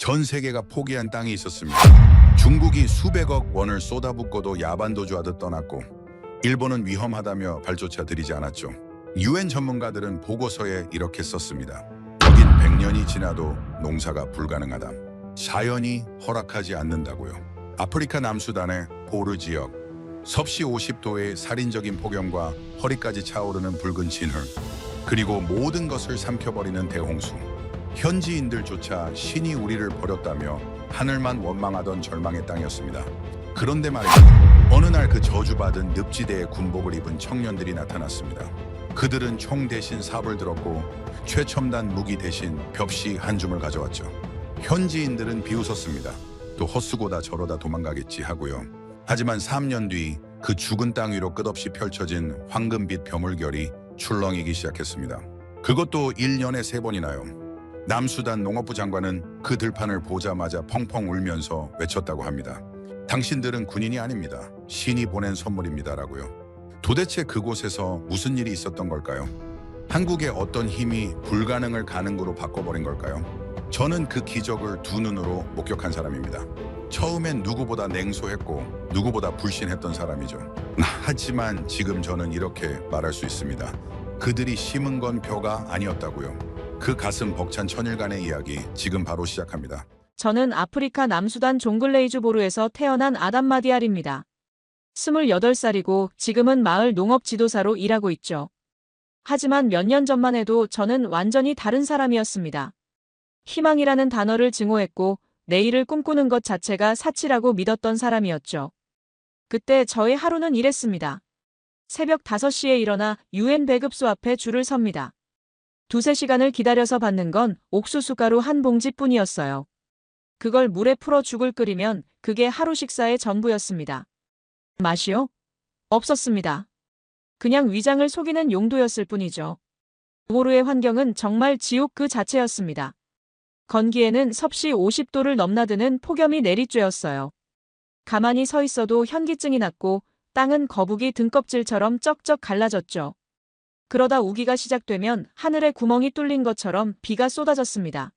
전 세계가 포기한 땅이 있었습니다. 중국이 수백억 원을 쏟아붓고도 야반도주하듯 떠났고 일본은 위험하다며 발조차 들이지 않았죠. 유엔 전문가들은 보고서에 이렇게 썼습니다. 여긴 100년이 지나도 농사가 불가능하다. 자연이 허락하지 않는다고요. 아프리카 남수단의 보르 지역, 섭씨 50도의 살인적인 폭염과 허리까지 차오르는 붉은 진흙, 그리고 모든 것을 삼켜버리는 대홍수. 현지인들조차 신이 우리를 버렸다며 하늘만 원망하던 절망의 땅이었습니다. 그런데 말이죠. 어느 날 그 저주받은 늪지대에 군복을 입은 청년들이 나타났습니다. 그들은 총 대신 삽을 들었고 최첨단 무기 대신 벽시 한 줌을 가져왔죠. 현지인들은 비웃었습니다. 또 헛수고다 저러다 도망가겠지 하고요. 하지만 3년 뒤 그 죽은 땅 위로 끝없이 펼쳐진 황금빛 벼물결이 출렁이기 시작했습니다. 그것도 1년에 3번이나요. 남수단 농업부 장관은 그 들판을 보자마자 펑펑 울면서 외쳤다고 합니다. 당신들은 군인이 아닙니다. 신이 보낸 선물입니다라고요. 도대체 그곳에서 무슨 일이 있었던 걸까요? 한국의 어떤 힘이 불가능을 가능으로 바꿔버린 걸까요? 저는 그 기적을 두 눈으로 목격한 사람입니다. 처음엔 누구보다 냉소했고 누구보다 불신했던 사람이죠. 하지만 지금 저는 이렇게 말할 수 있습니다. 그들이 심은 건 벼가 아니었다고요. 그 가슴 벅찬 천일간의 이야기 지금 바로 시작합니다. 저는 아프리카 남수단 종글레이주 보르에서 태어난 아담 마디알입니다. 28살이고 지금은 마을 농업 지도사로 일하고 있죠. 하지만 몇 년 전만 해도 저는 완전히 다른 사람이었습니다. 희망이라는 단어를 증오했고 내일을 꿈꾸는 것 자체가 사치라고 믿었던 사람이었죠. 그때 저의 하루는 이랬습니다. 새벽 5시에 일어나 유엔 배급소 앞에 줄을 섭니다. 2~3시간을 기다려서 받는 건 옥수수 가루 한 봉지뿐이었어요. 그걸 물에 풀어 죽을 끓이면 그게 하루 식사의 전부였습니다. 맛이요? 없었습니다. 그냥 위장을 속이는 용도였을 뿐이죠. 보르의 환경은 정말 지옥 그 자체였습니다. 건기에는 섭씨 50도를 넘나드는 폭염이 내리쬐었어요. 가만히 서 있어도 현기증이 났고 땅은 거북이 등껍질처럼 쩍쩍 갈라졌죠. 그러다 우기가 시작되면 하늘에 구멍이 뚫린 것처럼 비가 쏟아졌습니다.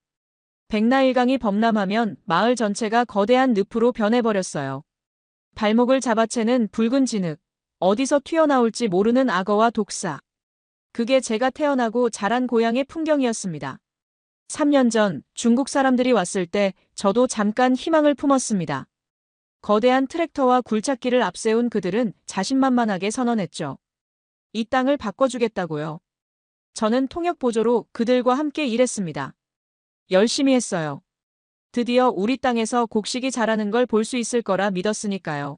백나일강이 범람하면 마을 전체가 거대한 늪으로 변해버렸어요. 발목을 잡아채는 붉은 진흙, 어디서 튀어나올지 모르는 악어와 독사. 그게 제가 태어나고 자란 고향의 풍경이었습니다. 3년 전 중국 사람들이 왔을 때 저도 잠깐 희망을 품었습니다. 거대한 트랙터와 굴착기를 앞세운 그들은 자신만만하게 선언했죠. 이 땅을 바꿔주겠다고요. 저는 통역 보조로 그들과 함께 일했습니다. 열심히 했어요. 드디어 우리 땅에서 곡식이 자라는 걸 볼 수 있을 거라 믿었으니까요.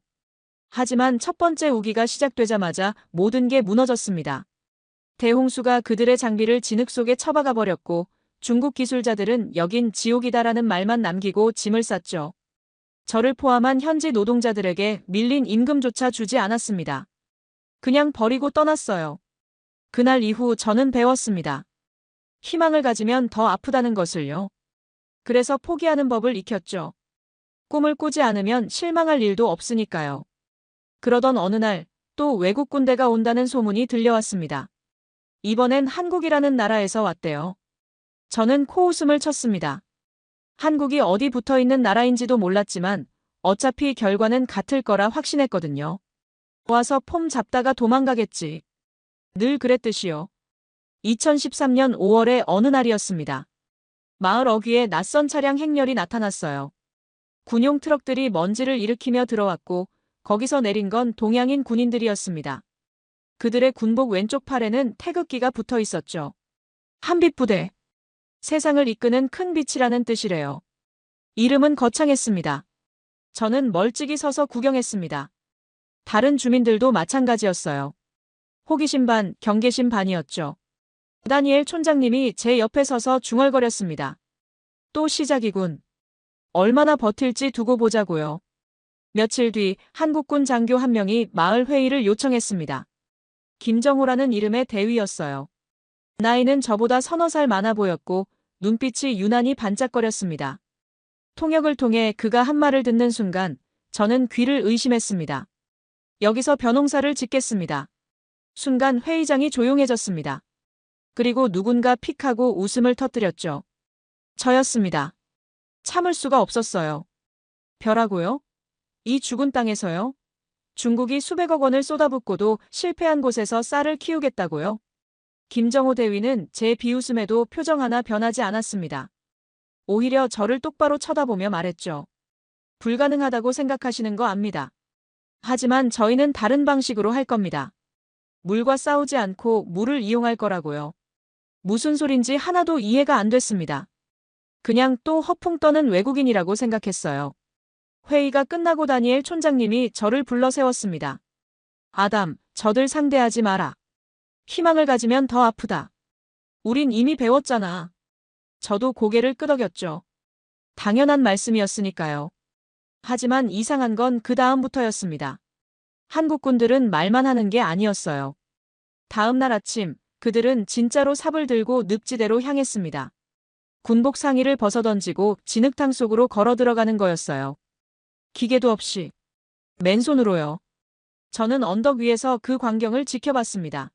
하지만 첫 번째 우기가 시작되자마자 모든 게 무너졌습니다. 대홍수가 그들의 장비를 진흙 속에 처박아 버렸고 중국 기술자들은 여긴 지옥이다라는 말만 남기고 짐을 쌌죠. 저를 포함한 현지 노동자들에게 밀린 임금조차 주지 않았습니다. 그냥 버리고 떠났어요. 그날 이후 저는 배웠습니다. 희망을 가지면 더 아프다는 것을요. 그래서 포기하는 법을 익혔죠. 꿈을 꾸지 않으면 실망할 일도 없으니까요. 그러던 어느 날 또 외국 군대가 온다는 소문이 들려왔습니다. 이번엔 한국이라는 나라에서 왔대요. 저는 코웃음을 쳤습니다. 한국이 어디 붙어 있는 나라인지도 몰랐지만 어차피 결과는 같을 거라 확신했거든요. 와서 폼 잡다가 도망가겠지. 늘 그랬듯이요. 2013년 5월의 어느 날이었습니다. 마을 어귀에 낯선 차량 행렬이 나타났어요. 군용 트럭들이 먼지를 일으키며 들어왔고 거기서 내린 건 동양인 군인들이었습니다. 그들의 군복 왼쪽 팔에는 태극기가 붙어 있었죠. 한빛부대. 세상을 이끄는 큰 빛이라는 뜻이래요. 이름은 거창했습니다. 저는 멀찍이 서서 구경했습니다. 다른 주민들도 마찬가지였어요. 호기심 반, 경계심 반이었죠. 다니엘 촌장님이 제 옆에 서서 중얼거렸습니다. 또 시작이군. 얼마나 버틸지 두고 보자고요. 며칠 뒤 한국군 장교 한 명이 마을 회의를 요청했습니다. 김정호라는 이름의 대위였어요. 나이는 저보다 서너 살 많아 보였고 눈빛이 유난히 반짝거렸습니다. 통역을 통해 그가 한 말을 듣는 순간 저는 귀를 의심했습니다. 여기서 벼농사를 짓겠습니다. 순간 회의장이 조용해졌습니다. 그리고 누군가 픽하고 웃음을 터뜨렸죠. 저였습니다. 참을 수가 없었어요. 벼라고요? 이 죽은 땅에서요? 중국이 수백억 원을 쏟아붓고도 실패한 곳에서 쌀을 키우겠다고요? 김정호 대위는 제 비웃음에도 표정 하나 변하지 않았습니다. 오히려 저를 똑바로 쳐다보며 말했죠. 불가능하다고 생각하시는 거 압니다. 하지만 저희는 다른 방식으로 할 겁니다. 물과 싸우지 않고 물을 이용할 거라고요. 무슨 소린지 하나도 이해가 안 됐습니다. 그냥 또 허풍 떠는 외국인이라고 생각했어요. 회의가 끝나고 다니엘 촌장님이 저를 불러 세웠습니다. 아담, 저들 상대하지 마라. 희망을 가지면 더 아프다. 우린 이미 배웠잖아. 저도 고개를 끄덕였죠. 당연한 말씀이었으니까요. 하지만 이상한 건 그 다음부터였습니다. 한국군들은 말만 하는 게 아니었어요. 다음 날 아침, 그들은 진짜로 삽을 들고 늪지대로 향했습니다. 군복 상의를 벗어던지고 진흙탕 속으로 걸어 들어가는 거였어요. 기계도 없이. 맨손으로요. 저는 언덕 위에서 그 광경을 지켜봤습니다.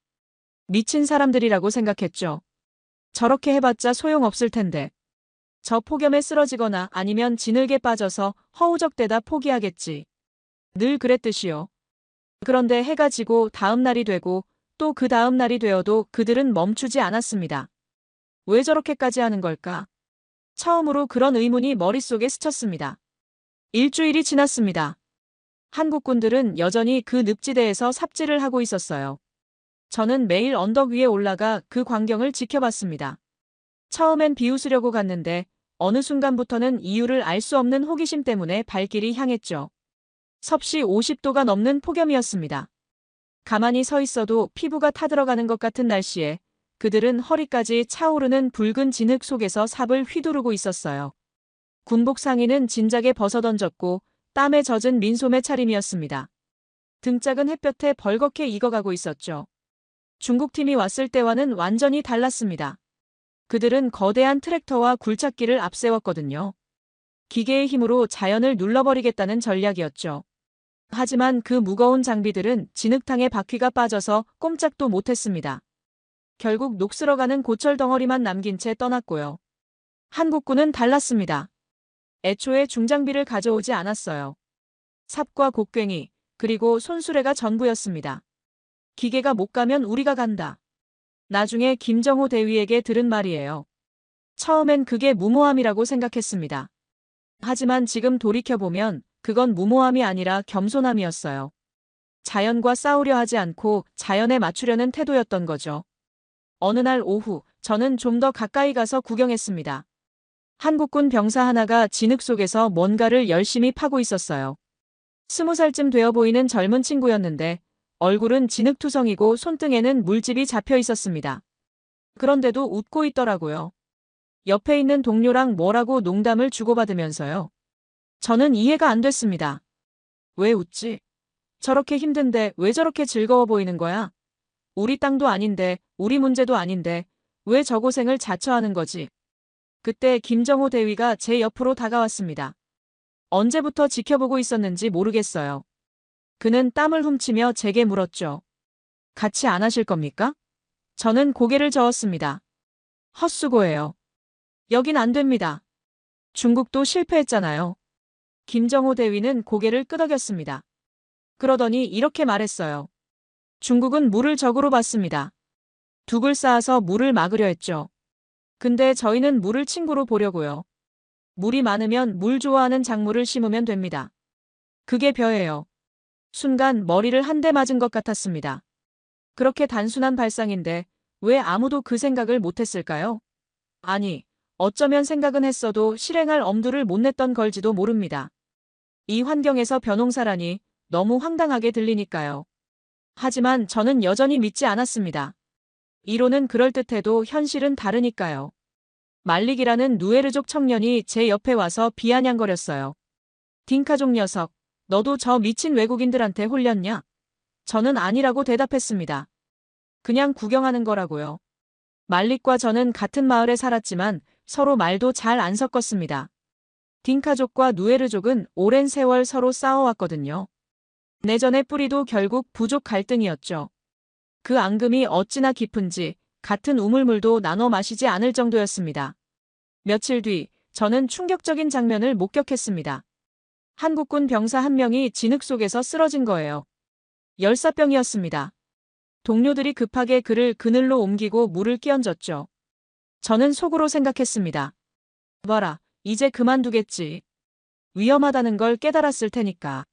미친 사람들이라고 생각했죠. 저렇게 해봤자 소용없을 텐데. 저 폭염에 쓰러지거나 아니면 진흙에 빠져서 허우적대다 포기하겠지. 늘 그랬듯이요. 그런데 해가 지고 다음 날이 되고 또 그 다음 날이 되어도 그들은 멈추지 않았습니다. 왜 저렇게까지 하는 걸까? 처음으로 그런 의문이 머릿속에 스쳤습니다. 일주일이 지났습니다. 한국군들은 여전히 그 늪지대에서 삽질을 하고 있었어요. 저는 매일 언덕 위에 올라가 그 광경을 지켜봤습니다. 처음엔 비웃으려고 갔는데 어느 순간부터는 이유를 알 수 없는 호기심 때문에 발길이 향했죠. 섭씨 50도가 넘는 폭염이었습니다. 가만히 서 있어도 피부가 타들어가는 것 같은 날씨에 그들은 허리까지 차오르는 붉은 진흙 속에서 삽을 휘두르고 있었어요. 군복 상의는 진작에 벗어던졌고 땀에 젖은 민소매 차림이었습니다. 등짝은 햇볕에 벌겋게 익어가고 있었죠. 중국팀이 왔을 때와는 완전히 달랐습니다. 그들은 거대한 트랙터와 굴착기를 앞세웠거든요. 기계의 힘으로 자연을 눌러버리겠다는 전략이었죠. 하지만 그 무거운 장비들은 진흙탕에 바퀴가 빠져서 꼼짝도 못했습니다. 결국 녹슬어가는 고철 덩어리만 남긴 채 떠났고요. 한국군은 달랐습니다. 애초에 중장비를 가져오지 않았어요. 삽과 곡괭이, 그리고 손수레가 전부였습니다. 기계가 못 가면 우리가 간다. 나중에 김정호 대위에게 들은 말이에요. 처음엔 그게 무모함이라고 생각했습니다. 하지만 지금 돌이켜보면 그건 무모함이 아니라 겸손함이었어요. 자연과 싸우려 하지 않고 자연에 맞추려는 태도였던 거죠. 어느 날 오후, 저는 좀 더 가까이 가서 구경했습니다. 한국군 병사 하나가 진흙 속에서 뭔가를 열심히 파고 있었어요. 20살쯤 되어 보이는 젊은 친구였는데 얼굴은 진흙투성이고 손등에는 물집이 잡혀 있었습니다. 그런데도 웃고 있더라고요. 옆에 있는 동료랑 뭐라고 농담을 주고받으면서요. 저는 이해가 안 됐습니다. 왜 웃지? 저렇게 힘든데 왜 저렇게 즐거워 보이는 거야? 우리 땅도 아닌데, 우리 문제도 아닌데 왜 저 고생을 자처하는 거지? 그때 김정호 대위가 제 옆으로 다가왔습니다. 언제부터 지켜보고 있었는지 모르겠어요. 그는 땀을 훔치며 제게 물었죠. 같이 안 하실 겁니까? 저는 고개를 저었습니다. 헛수고예요. 여긴 안 됩니다. 중국도 실패했잖아요. 김정호 대위는 고개를 끄덕였습니다. 그러더니 이렇게 말했어요. 중국은 물을 적으로 봤습니다. 둑을 쌓아서 물을 막으려 했죠. 근데 저희는 물을 친구로 보려고요. 물이 많으면 물 좋아하는 작물을 심으면 됩니다. 그게 벼예요. 순간 머리를 한 대 맞은 것 같았습니다. 그렇게 단순한 발상인데 왜 아무도 그 생각을 못했을까요? 아니, 어쩌면 생각은 했어도 실행할 엄두를 못 냈던 걸지도 모릅니다. 이 환경에서 벼농사라니 너무 황당하게 들리니까요. 하지만 저는 여전히 믿지 않았습니다. 이론은 그럴듯해도 현실은 다르니까요. 말릭이라는 누에르족 청년이 제 옆에 와서 비아냥거렸어요. 딩카족 녀석, 너도 저 미친 외국인들한테 홀렸냐? 저는 아니라고 대답했습니다. 그냥 구경하는 거라고요. 말릭과 저는 같은 마을에 살았지만 서로 말도 잘 안 섞었습니다. 딩카족과 누에르족은 오랜 세월 서로 싸워왔거든요. 내전의 뿌리도 결국 부족 갈등이었죠. 그 앙금이 어찌나 깊은지 같은 우물물도 나눠 마시지 않을 정도였습니다. 며칠 뒤 저는 충격적인 장면을 목격했습니다. 한국군 병사 한 명이 진흙 속에서 쓰러진 거예요. 열사병이었습니다. 동료들이 급하게 그를 그늘로 옮기고 물을 끼얹었죠. 저는 속으로 생각했습니다. 봐라, 이제 그만두겠지. 위험하다는 걸 깨달았을 테니까.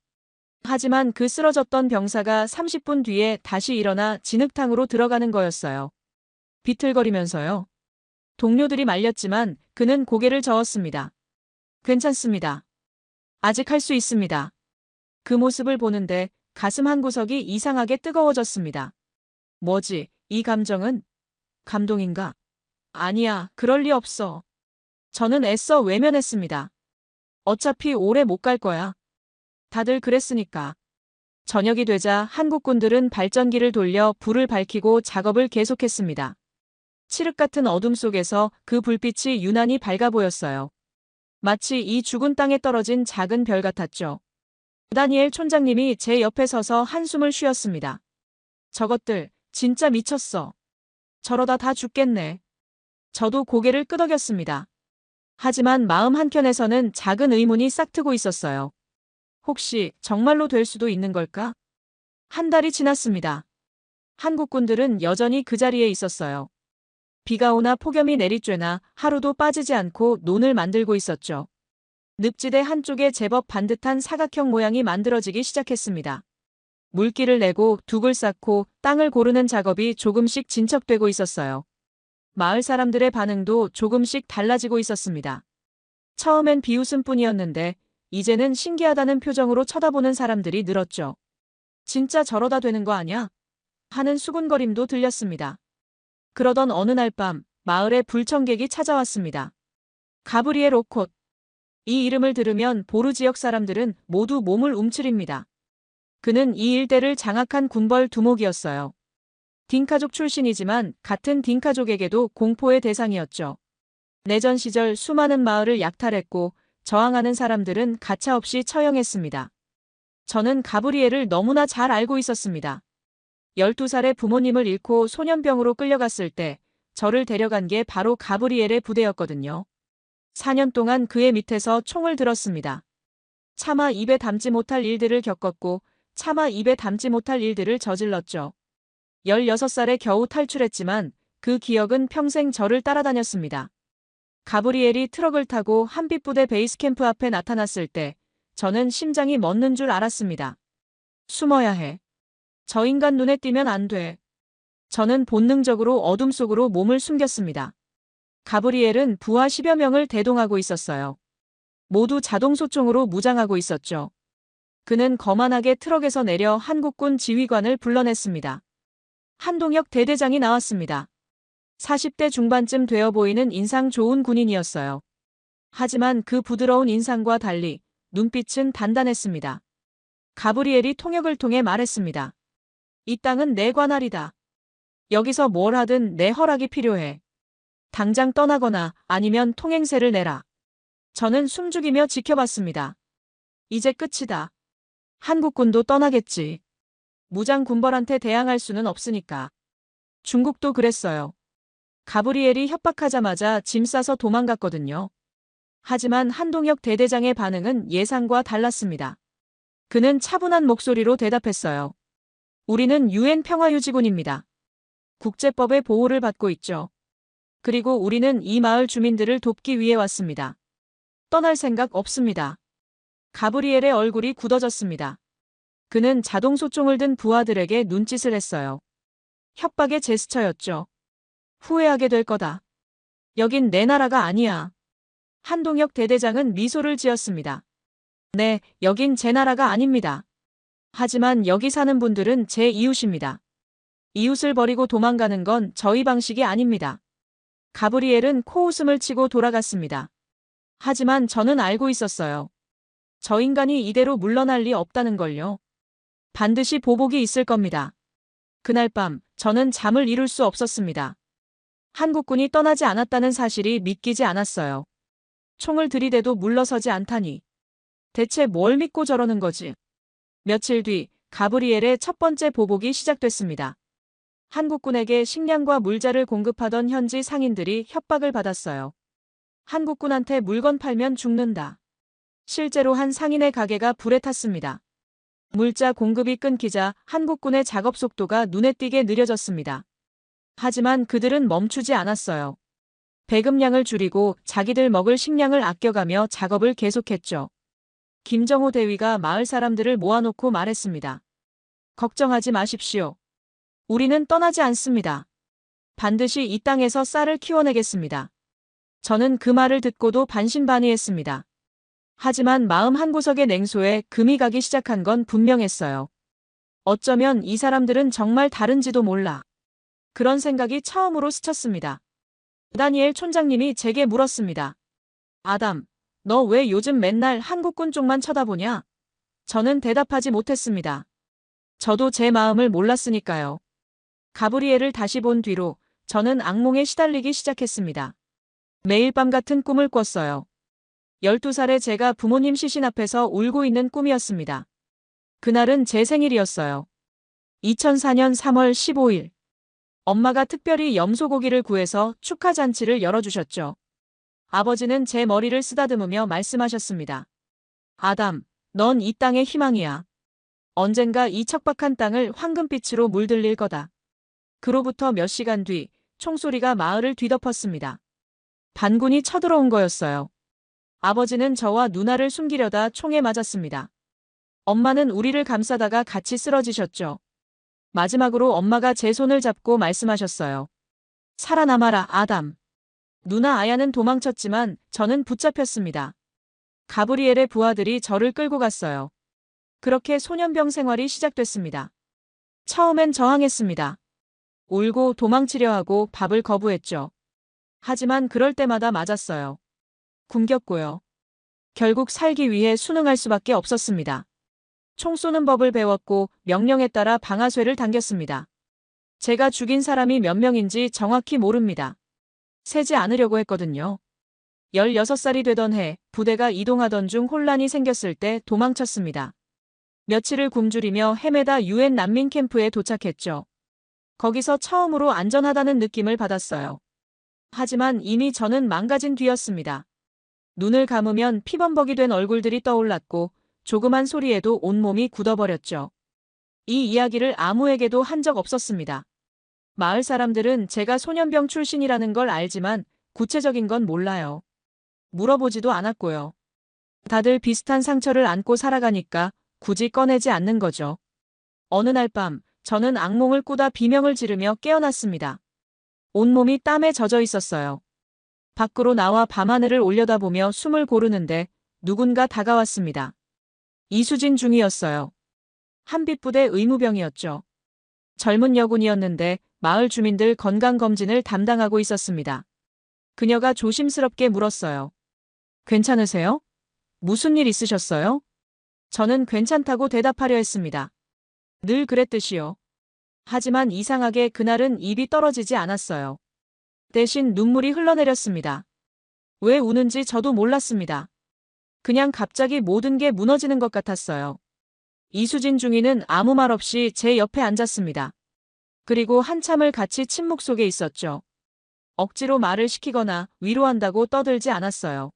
하지만 그 쓰러졌던 병사가 30분 뒤에 다시 일어나 진흙탕으로 들어가는 거였어요. 비틀거리면서요. 동료들이 말렸지만 그는 고개를 저었습니다. 괜찮습니다. 아직 할 수 있습니다. 그 모습을 보는데 가슴 한구석이 이상하게 뜨거워졌습니다. 뭐지, 이 감정은? 감동인가? 아니야, 그럴 리 없어. 저는 애써 외면했습니다. 어차피 오래 못 갈 거야. 다들 그랬으니까. 저녁이 되자 한국군들은 발전기를 돌려 불을 밝히고 작업을 계속했습니다. 칠흑 같은 어둠 속에서 그 불빛이 유난히 밝아 보였어요. 마치 이 죽은 땅에 떨어진 작은 별 같았죠. 다니엘 촌장님이 제 옆에 서서 한숨을 쉬었습니다. 저것들 진짜 미쳤어. 저러다 다 죽겠네. 저도 고개를 끄덕였습니다. 하지만 마음 한켠에서는 작은 의문이 싹트고 있었어요. 혹시 정말로 될 수도 있는 걸까? 한 달이 지났습니다. 한국군들은 여전히 그 자리에 있었어요. 비가 오나 폭염이 내리쬐나 하루도 빠지지 않고 논을 만들고 있었죠. 늪지대 한쪽에 제법 반듯한 사각형 모양이 만들어지기 시작했습니다. 물기를 내고 둑을 쌓고 땅을 고르는 작업이 조금씩 진척되고 있었어요. 마을 사람들의 반응도 조금씩 달라지고 있었습니다. 처음엔 비웃음뿐이었는데 이제는 신기하다는 표정으로 쳐다보는 사람들이 늘었죠. 진짜 저러다 되는 거 아냐? 하는 수군거림도 들렸습니다. 그러던 어느 날 밤 마을에 불청객이 찾아왔습니다. 가브리엘 오콧. 이 이름을 들으면 보르 지역 사람들은 모두 몸을 움츠립니다. 그는 이 일대를 장악한 군벌 두목이었어요. 딩카족 출신이지만 같은 딩카족에게도 공포의 대상이었죠. 내전 시절 수많은 마을을 약탈했고 저항하는 사람들은 가차없이 처형했습니다. 저는 가브리엘을 너무나 잘 알고 있었습니다. 12살에 부모님을 잃고 소년병으로 끌려갔을 때 저를 데려간 게 바로 가브리엘의 부대였거든요. 4년 동안 그의 밑에서 총을 들었습니다. 차마 입에 담지 못할 일들을 겪었고 차마 입에 담지 못할 일들을 저질렀죠. 16살에 겨우 탈출했지만 그 기억은 평생 저를 따라다녔습니다. 가브리엘이 트럭을 타고 한빛부대 베이스캠프 앞에 나타났을 때 저는 심장이 멎는 줄 알았습니다. 숨어야 해. 저 인간 눈에 띄면 안 돼. 저는 본능적으로 어둠 속으로 몸을 숨겼습니다. 가브리엘은 부하 10여 명을 대동하고 있었어요. 모두 자동소총으로 무장하고 있었죠. 그는 거만하게 트럭에서 내려 한국군 지휘관을 불러냈습니다. 한동혁 대대장이 나왔습니다. 40대 중반쯤 되어 보이는 인상 좋은 군인이었어요. 하지만 그 부드러운 인상과 달리 눈빛은 단단했습니다. 가브리엘이 통역을 통해 말했습니다. 이 땅은 내 관할이다. 여기서 뭘 하든 내 허락이 필요해. 당장 떠나거나 아니면 통행세를 내라. 저는 숨죽이며 지켜봤습니다. 이제 끝이다. 한국군도 떠나겠지. 무장 군벌한테 대항할 수는 없으니까. 중국도 그랬어요. 가브리엘이 협박하자마자 짐 싸서 도망갔거든요. 하지만 한동혁 대대장의 반응은 예상과 달랐습니다. 그는 차분한 목소리로 대답했어요. 우리는 UN 평화유지군입니다. 국제법의 보호를 받고 있죠. 그리고 우리는 이 마을 주민들을 돕기 위해 왔습니다. 떠날 생각 없습니다. 가브리엘의 얼굴이 굳어졌습니다. 그는 자동소총을 든 부하들에게 눈짓을 했어요. 협박의 제스처였죠. 후회하게 될 거다. 여긴 내 나라가 아니야. 한동혁 대대장은 미소를 지었습니다. 네, 여긴 제 나라가 아닙니다. 하지만 여기 사는 분들은 제 이웃입니다. 이웃을 버리고 도망가는 건 저희 방식이 아닙니다. 가브리엘은 코웃음을 치고 돌아갔습니다. 하지만 저는 알고 있었어요. 저 인간이 이대로 물러날 리 없다는 걸요. 반드시 보복이 있을 겁니다. 그날 밤 저는 잠을 이룰 수 없었습니다. 한국군이 떠나지 않았다는 사실이 믿기지 않았어요. 총을 들이대도 물러서지 않다니. 대체 뭘 믿고 저러는 거지? 며칠 뒤 가브리엘의 첫 번째 보복이 시작됐습니다. 한국군에게 식량과 물자를 공급하던 현지 상인들이 협박을 받았어요. 한국군한테 물건 팔면 죽는다. 실제로 한 상인의 가게가 불에 탔습니다. 물자 공급이 끊기자 한국군의 작업 속도가 눈에 띄게 느려졌습니다. 하지만 그들은 멈추지 않았어요. 배급량을 줄이고 자기들 먹을 식량을 아껴가며 작업을 계속했죠. 김정호 대위가 마을 사람들을 모아놓고 말했습니다. 걱정하지 마십시오. 우리는 떠나지 않습니다. 반드시 이 땅에서 쌀을 키워내겠습니다. 저는 그 말을 듣고도 반신반의했습니다. 하지만 마음 한구석의 냉소에 금이 가기 시작한 건 분명했어요. 어쩌면 이 사람들은 정말 다른지도 몰라. 그런 생각이 처음으로 스쳤습니다. 다니엘 촌장님이 제게 물었습니다. 아담, 너 왜 요즘 맨날 한국군 쪽만 쳐다보냐? 저는 대답하지 못했습니다. 저도 제 마음을 몰랐으니까요. 가브리엘을 다시 본 뒤로 저는 악몽에 시달리기 시작했습니다. 매일 밤 같은 꿈을 꿨어요. 12살의 제가 부모님 시신 앞에서 울고 있는 꿈이었습니다. 그날은 제 생일이었어요. 2004년 3월 15일. 엄마가 특별히 염소고기를 구해서 축하 잔치를 열어주셨죠. 아버지는 제 머리를 쓰다듬으며 말씀하셨습니다. 아담, 넌 이 땅의 희망이야. 언젠가 이 척박한 땅을 황금빛으로 물들릴 거다. 그로부터 몇 시간 뒤 총소리가 마을을 뒤덮었습니다. 반군이 쳐들어온 거였어요. 아버지는 저와 누나를 숨기려다 총에 맞았습니다. 엄마는 우리를 감싸다가 같이 쓰러지셨죠. 마지막으로 엄마가 제 손을 잡고 말씀하셨어요. 살아남아라, 아담. 누나 아야는 도망쳤지만 저는 붙잡혔습니다. 가브리엘의 부하들이 저를 끌고 갔어요. 그렇게 소년병 생활이 시작됐습니다. 처음엔 저항했습니다. 울고 도망치려 하고 밥을 거부했죠. 하지만 그럴 때마다 맞았어요. 굶겼고요. 결국 살기 위해 순응할 수밖에 없었습니다. 총 쏘는 법을 배웠고 명령에 따라 방아쇠를 당겼습니다. 제가 죽인 사람이 몇 명인지 정확히 모릅니다. 세지 않으려고 했거든요. 16살이 되던 해 부대가 이동하던 중 혼란이 생겼을 때 도망쳤습니다. 며칠을 굶주리며 헤매다 유엔 난민 캠프에 도착했죠. 거기서 처음으로 안전하다는 느낌을 받았어요. 하지만 이미 저는 망가진 뒤였습니다. 눈을 감으면 피범벅이 된 얼굴들이 떠올랐고 조그만 소리에도 온몸이 굳어버렸죠. 이 이야기를 아무에게도 한 적 없었습니다. 마을 사람들은 제가 소년병 출신이라는 걸 알지만 구체적인 건 몰라요. 물어보지도 않았고요. 다들 비슷한 상처를 안고 살아가니까 굳이 꺼내지 않는 거죠. 어느 날 밤 저는 악몽을 꾸다 비명을 지르며 깨어났습니다. 온몸이 땀에 젖어 있었어요. 밖으로 나와 밤하늘을 올려다보며 숨을 고르는데 누군가 다가왔습니다. 이수진 중이었어요. 한빛부대 의무병이었죠. 젊은 여군이었는데 마을 주민들 건강검진을 담당하고 있었습니다. 그녀가 조심스럽게 물었어요. 괜찮으세요? 무슨 일 있으셨어요? 저는 괜찮다고 대답하려 했습니다. 늘 그랬듯이요. 하지만 이상하게 그날은 입이 떨어지지 않았어요. 대신 눈물이 흘러내렸습니다. 왜 우는지 저도 몰랐습니다. 그냥 갑자기 모든 게 무너지는 것 같았어요. 이수진 중위는 아무 말 없이 제 옆에 앉았습니다. 그리고 한참을 같이 침묵 속에 있었죠. 억지로 말을 시키거나 위로한다고 떠들지 않았어요.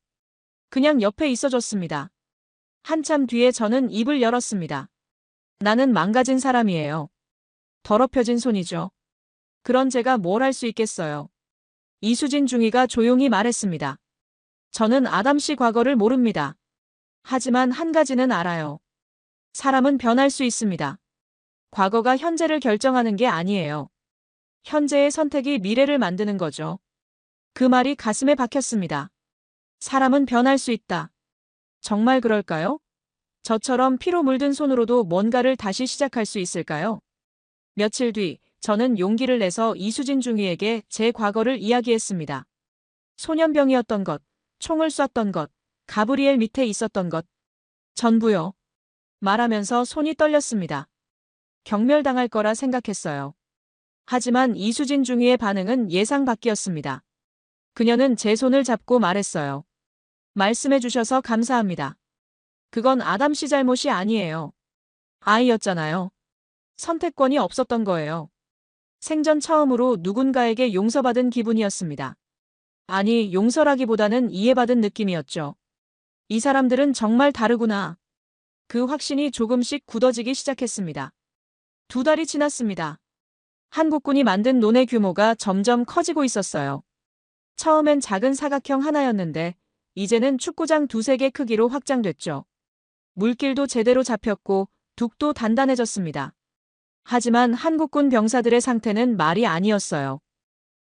그냥 옆에 있어줬습니다. 한참 뒤에 저는 입을 열었습니다. 나는 망가진 사람이에요. 더럽혀진 손이죠. 그런 제가 뭘 할 수 있겠어요. 이수진 중위가 조용히 말했습니다. 저는 아담 씨 과거를 모릅니다. 하지만 한 가지는 알아요. 사람은 변할 수 있습니다. 과거가 현재를 결정하는 게 아니에요. 현재의 선택이 미래를 만드는 거죠. 그 말이 가슴에 박혔습니다. 사람은 변할 수 있다. 정말 그럴까요? 저처럼 피로 물든 손으로도 뭔가를 다시 시작할 수 있을까요? 며칠 뒤 저는 용기를 내서 이수진 중위에게 제 과거를 이야기했습니다. 소년병이었던 것, 총을 쐈던 것, 가브리엘 밑에 있었던 것. 전부요. 말하면서 손이 떨렸습니다. 경멸당할 거라 생각했어요. 하지만 이수진 중위의 반응은 예상 밖이었습니다. 그녀는 제 손을 잡고 말했어요. 말씀해 주셔서 감사합니다. 그건 아담 씨 잘못이 아니에요. 아이였잖아요. 선택권이 없었던 거예요. 생전 처음으로 누군가에게 용서받은 기분이었습니다. 아니, 용서라기보다는 이해받은 느낌이었죠. 이 사람들은 정말 다르구나. 그 확신이 조금씩 굳어지기 시작했습니다. 2달이 지났습니다. 한국군이 만든 논의 규모가 점점 커지고 있었어요. 처음엔 작은 사각형 하나였는데 이제는 축구장 2~3개 크기로 확장됐죠. 물길도 제대로 잡혔고 둑도 단단해졌습니다. 하지만 한국군 병사들의 상태는 말이 아니었어요.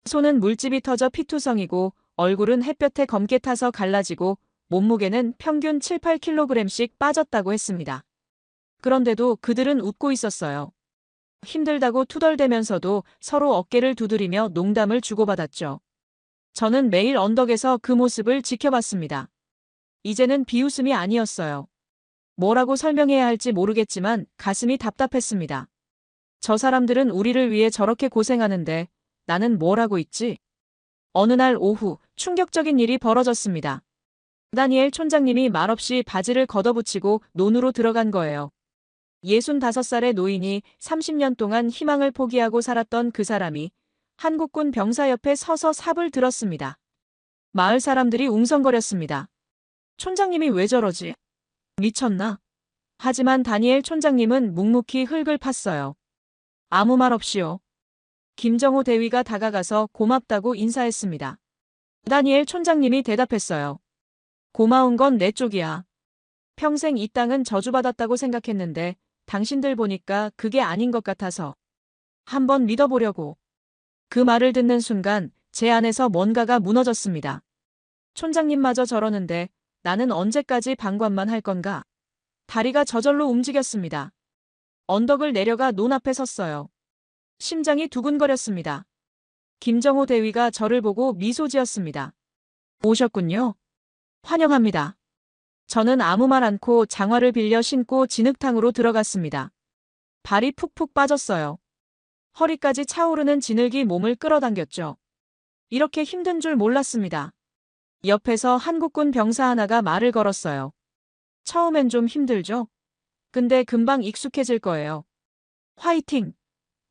손은 물집이 터져 피투성이고 얼굴은 햇볕에 검게 타서 갈라지고 몸무게는 평균 7~8kg씩 빠졌다고 했습니다. 그런데도 그들은 웃고 있었어요. 힘들다고 투덜대면서도 서로 어깨를 두드리며 농담을 주고받았죠. 저는 매일 언덕에서 그 모습을 지켜봤습니다. 이제는 비웃음이 아니었어요. 뭐라고 설명해야 할지 모르겠지만 가슴이 답답했습니다. 저 사람들은 우리를 위해 저렇게 고생하는데 나는 뭘 하고 있지? 어느 날 오후 충격적인 일이 벌어졌습니다. 다니엘 촌장님이 말없이 바지를 걷어붙이고 논으로 들어간 거예요. 65살의 노인이 30년 동안 희망을 포기하고 살았던 그 사람이 한국군 병사 옆에 서서 삽을 들었습니다. 마을 사람들이 웅성거렸습니다. 촌장님이 왜 저러지? 미쳤나? 하지만 다니엘 촌장님은 묵묵히 흙을 팠어요. 아무 말 없이요. 김정호 대위가 다가가서 고맙다고 인사했습니다. 다니엘 촌장님이 대답했어요. 고마운 건 내 쪽이야. 평생 이 땅은 저주받았다고 생각했는데 당신들 보니까 그게 아닌 것 같아서 한번 믿어보려고. 그 말을 듣는 순간 제 안에서 뭔가가 무너졌습니다. 촌장님마저 저러는데 나는 언제까지 방관만 할 건가? 다리가 저절로 움직였습니다. 언덕을 내려가 논 앞에 섰어요. 심장이 두근거렸습니다. 김정호 대위가 저를 보고 미소 지었습니다. 오셨군요. 환영합니다. 저는 아무 말 않고 장화를 빌려 신고 진흙탕으로 들어갔습니다. 발이 푹푹 빠졌어요. 허리까지 차오르는 진흙이 몸을 끌어당겼죠. 이렇게 힘든 줄 몰랐습니다. 옆에서 한국군 병사 하나가 말을 걸었어요. 처음엔 좀 힘들죠? 근데 금방 익숙해질 거예요. 화이팅!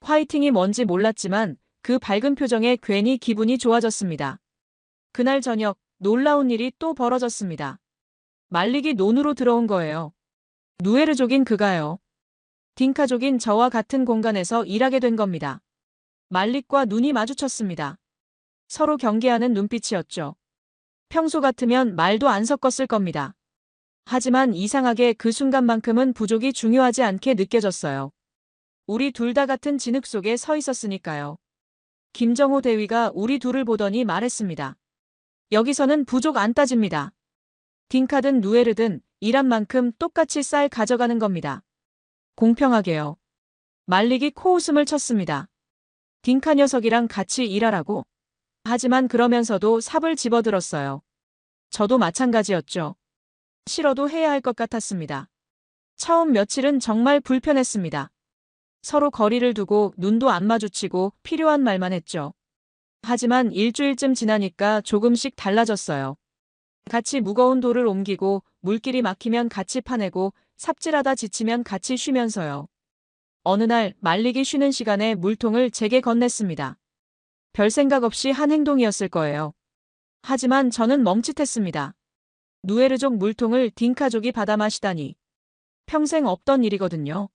화이팅이 뭔지 몰랐지만 그 밝은 표정에 괜히 기분이 좋아졌습니다. 그날 저녁 놀라운 일이 또 벌어졌습니다. 말릭이 논으로 들어온 거예요. 누에르족인 그가요. 딩카족인 저와 같은 공간에서 일하게 된 겁니다. 말릭과 눈이 마주쳤습니다. 서로 경계하는 눈빛이었죠. 평소 같으면 말도 안 섞었을 겁니다. 하지만 이상하게 그 순간만큼은 부족이 중요하지 않게 느껴졌어요. 우리 둘 다 같은 진흙 속에 서 있었으니까요. 김정호 대위가 우리 둘을 보더니 말했습니다. 여기서는 부족 안 따집니다. 딩카든 누에르든 일한 만큼 똑같이 쌀 가져가는 겁니다. 공평하게요. 말릭이 코웃음을 쳤습니다. 딩카 녀석이랑 같이 일하라고. 하지만 그러면서도 삽을 집어들었어요. 저도 마찬가지였죠. 싫어도 해야 할 것 같았습니다. 처음 며칠은 정말 불편했습니다. 서로 거리를 두고 눈도 안 마주치고 필요한 말만 했죠. 하지만 일주일쯤 지나니까 조금씩 달라졌어요. 같이 무거운 돌을 옮기고 물길이 막히면 같이 파내고 삽질하다 지치면 같이 쉬면서요. 어느 날 말릭이 쉬는 시간에 물통을 제게 건넸습니다. 별 생각 없이 한 행동이었을 거예요. 하지만 저는 멈칫했습니다. 누에르족 물통을 딩카족이 받아 마시다니. 평생 없던 일이거든요.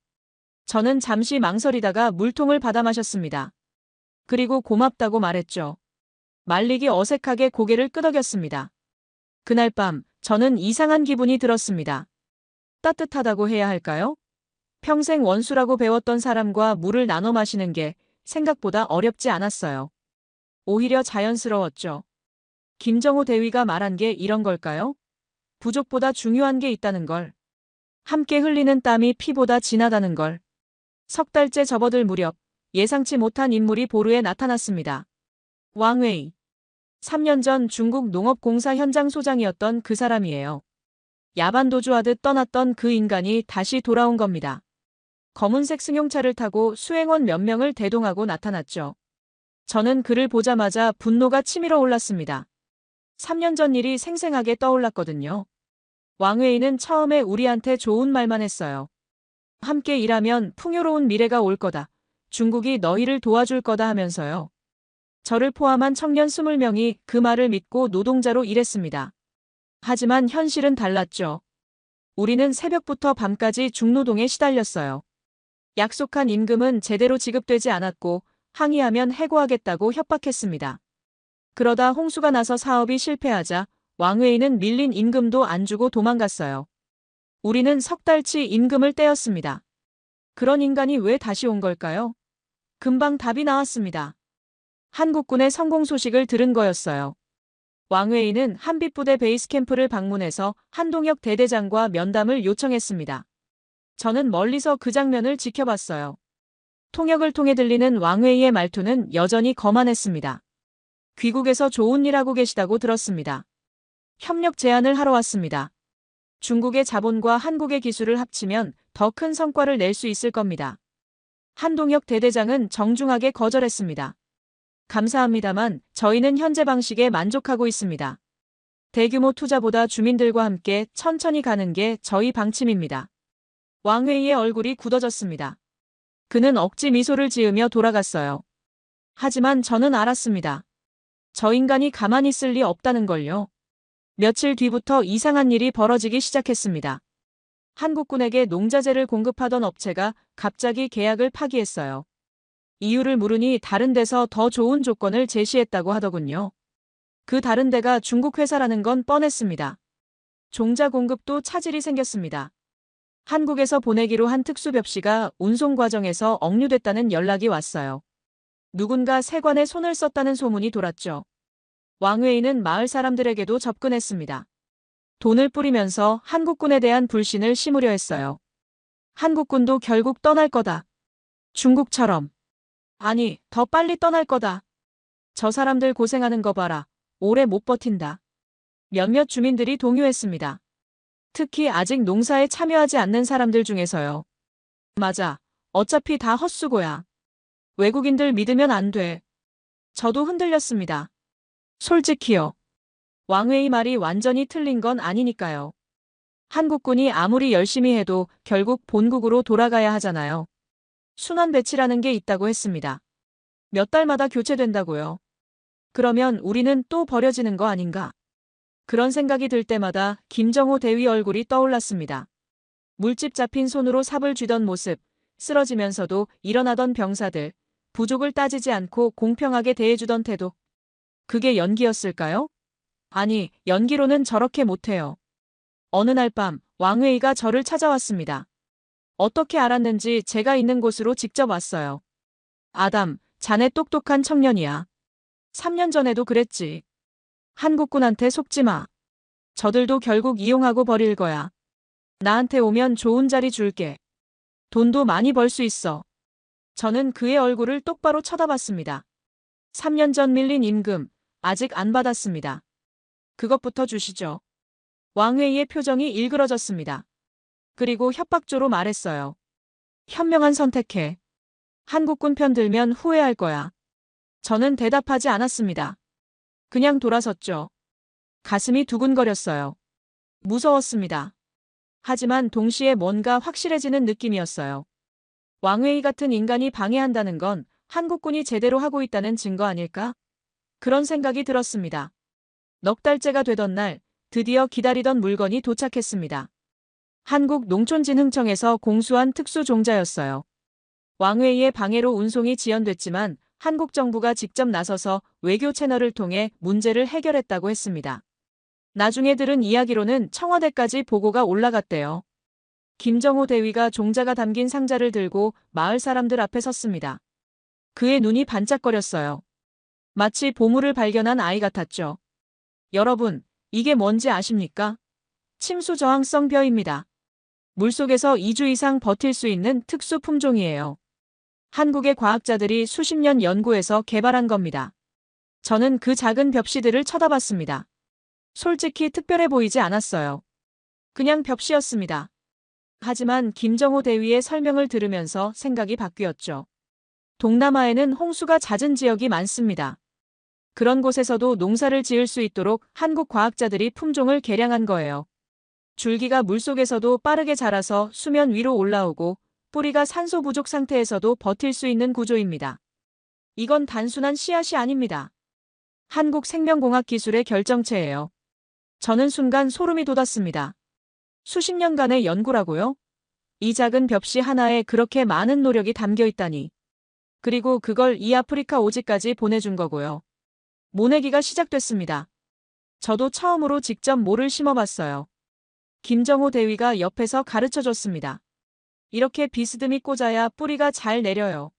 저는 잠시 망설이다가 물통을 받아 마셨습니다. 그리고 고맙다고 말했죠. 말릭이 어색하게 고개를 끄덕였습니다. 그날 밤 저는 이상한 기분이 들었습니다. 따뜻하다고 해야 할까요? 평생 원수라고 배웠던 사람과 물을 나눠 마시는 게 생각보다 어렵지 않았어요. 오히려 자연스러웠죠. 김정호 대위가 말한 게 이런 걸까요? 부족보다 중요한 게 있다는 걸. 함께 흘리는 땀이 피보다 진하다는 걸. 석 달째 접어들 무렵 예상치 못한 인물이 보루에 나타났습니다. 왕웨이. 3년 전 중국 농업공사 현장 소장이었던 그 사람이에요. 야반도주하듯 떠났던 그 인간이 다시 돌아온 겁니다. 검은색 승용차를 타고 수행원 몇 명을 대동하고 나타났죠. 저는 그를 보자마자 분노가 치밀어 올랐습니다. 3년 전 일이 생생하게 떠올랐거든요. 왕웨이는 처음에 우리한테 좋은 말만 했어요. 함께 일하면 풍요로운 미래가 올 거다. 중국이 너희를 도와줄 거다 하면서요. 저를 포함한 청년 20명이 그 말을 믿고 노동자로 일했습니다. 하지만 현실은 달랐죠. 우리는 새벽부터 밤까지 중노동에 시달렸어요. 약속한 임금은 제대로 지급되지 않았고 항의하면 해고하겠다고 협박했습니다. 그러다 홍수가 나서 사업이 실패하자 왕웨이는 밀린 임금도 안 주고 도망갔어요. 우리는 석 달치 임금을 떼었습니다. 그런 인간이 왜 다시 온 걸까요? 금방 답이 나왔습니다. 한국군의 성공 소식을 들은 거였어요. 왕웨이는 한빛부대 베이스 캠프를 방문해서 한동혁 대대장과 면담을 요청했습니다. 저는 멀리서 그 장면을 지켜봤어요. 통역을 통해 들리는 왕웨이의 말투는 여전히 거만했습니다. 귀국에서 좋은 일 하고 계시다고 들었습니다. 협력 제안을 하러 왔습니다. 중국의 자본과 한국의 기술을 합치면 더 큰 성과를 낼 수 있을 겁니다. 한동혁 대대장은 정중하게 거절했습니다. 감사합니다만 저희는 현재 방식에 만족하고 있습니다. 대규모 투자보다 주민들과 함께 천천히 가는 게 저희 방침입니다. 왕웨이의 얼굴이 굳어졌습니다. 그는 억지 미소를 지으며 돌아갔어요. 하지만 저는 알았습니다. 저 인간이 가만히 있을 리 없다는 걸요. 며칠 뒤부터 이상한 일이 벌어지기 시작했습니다. 한국군에게 농자재를 공급하던 업체가 갑자기 계약을 파기했어요. 이유를 물으니 다른 데서 더 좋은 조건을 제시했다고 하더군요. 그 다른 데가 중국 회사라는 건 뻔했습니다. 종자 공급도 차질이 생겼습니다. 한국에서 보내기로 한 특수벽시가 운송 과정에서 억류됐다는 연락이 왔어요. 누군가 세관에 손을 썼다는 소문이 돌았죠. 왕웨이는 마을 사람들에게도 접근했습니다. 돈을 뿌리면서 한국군에 대한 불신을 심으려 했어요. 한국군도 결국 떠날 거다. 중국처럼. 아니, 더 빨리 떠날 거다. 저 사람들 고생하는 거 봐라. 오래 못 버틴다. 몇몇 주민들이 동요했습니다. 특히 아직 농사에 참여하지 않는 사람들 중에서요. 맞아. 어차피 다 헛수고야. 외국인들 믿으면 안 돼. 저도 흔들렸습니다. 솔직히요. 왕웨이 말이 완전히 틀린 건 아니니까요. 한국군이 아무리 열심히 해도 결국 본국으로 돌아가야 하잖아요. 순환 배치라는 게 있다고 했습니다. 몇 달마다 교체된다고요. 그러면 우리는 또 버려지는 거 아닌가? 그런 생각이 들 때마다 김정호 대위 얼굴이 떠올랐습니다. 물집 잡힌 손으로 삽을 쥐던 모습, 쓰러지면서도 일어나던 병사들, 부족을 따지지 않고 공평하게 대해주던 태도. 그게 연기였을까요? 아니, 연기로는 저렇게 못해요. 어느 날 밤 왕웨이가 저를 찾아왔습니다. 어떻게 알았는지 제가 있는 곳으로 직접 왔어요. 아담, 자네 똑똑한 청년이야. 3년 전에도 그랬지. 한국군한테 속지 마. 저들도 결국 이용하고 버릴 거야. 나한테 오면 좋은 자리 줄게. 돈도 많이 벌 수 있어. 저는 그의 얼굴을 똑바로 쳐다봤습니다. 3년 전 밀린 임금, 아직 안 받았습니다. 그것부터 주시죠. 왕웨이의 표정이 일그러졌습니다. 그리고 협박조로 말했어요. 현명한 선택해. 한국군 편 들면 후회할 거야. 저는 대답하지 않았습니다. 그냥 돌아섰죠. 가슴이 두근거렸어요. 무서웠습니다. 하지만 동시에 뭔가 확실해지는 느낌이었어요. 왕웨이 같은 인간이 방해한다는 건 한국군이 제대로 하고 있다는 증거 아닐까? 그런 생각이 들었습니다. 넉 달째가 되던 날, 드디어 기다리던 물건이 도착했습니다. 한국농촌진흥청에서 공수한 특수종자였어요. 왕웨이의 방해로 운송이 지연됐지만 한국 정부가 직접 나서서 외교 채널을 통해 문제를 해결했다고 했습니다. 나중에 들은 이야기로는 청와대까지 보고가 올라갔대요. 김정호 대위가 종자가 담긴 상자를 들고 마을 사람들 앞에 섰습니다. 그의 눈이 반짝거렸어요. 마치 보물을 발견한 아이 같았죠. 여러분, 이게 뭔지 아십니까? 침수 저항성 벼입니다. 물속에서 2주 이상 버틸 수 있는 특수 품종이에요. 한국의 과학자들이 수십 년 연구해서 개발한 겁니다. 저는 그 작은 벽시들을 쳐다봤습니다. 솔직히 특별해 보이지 않았어요. 그냥 벽시였습니다. 하지만 김정호 대위의 설명을 들으면서 생각이 바뀌었죠. 동남아에는 홍수가 잦은 지역이 많습니다. 그런 곳에서도 농사를 지을 수 있도록 한국 과학자들이 품종을 개량한 거예요. 줄기가 물속에서도 빠르게 자라서 수면 위로 올라오고 뿌리가 산소 부족 상태에서도 버틸 수 있는 구조입니다. 이건 단순한 씨앗이 아닙니다. 한국생명공학 기술의 결정체예요. 저는 순간 소름이 돋았습니다. 수십 년간의 연구라고요? 이 작은 벽시 하나에 그렇게 많은 노력이 담겨 있다니. 그리고 그걸 이 아프리카 오지까지 보내준 거고요. 모내기가 시작됐습니다. 저도 처음으로 직접 모를 심어봤어요. 김정호 대위가 옆에서 가르쳐줬습니다. 이렇게 비스듬히 꽂아야 뿌리가 잘 내려요.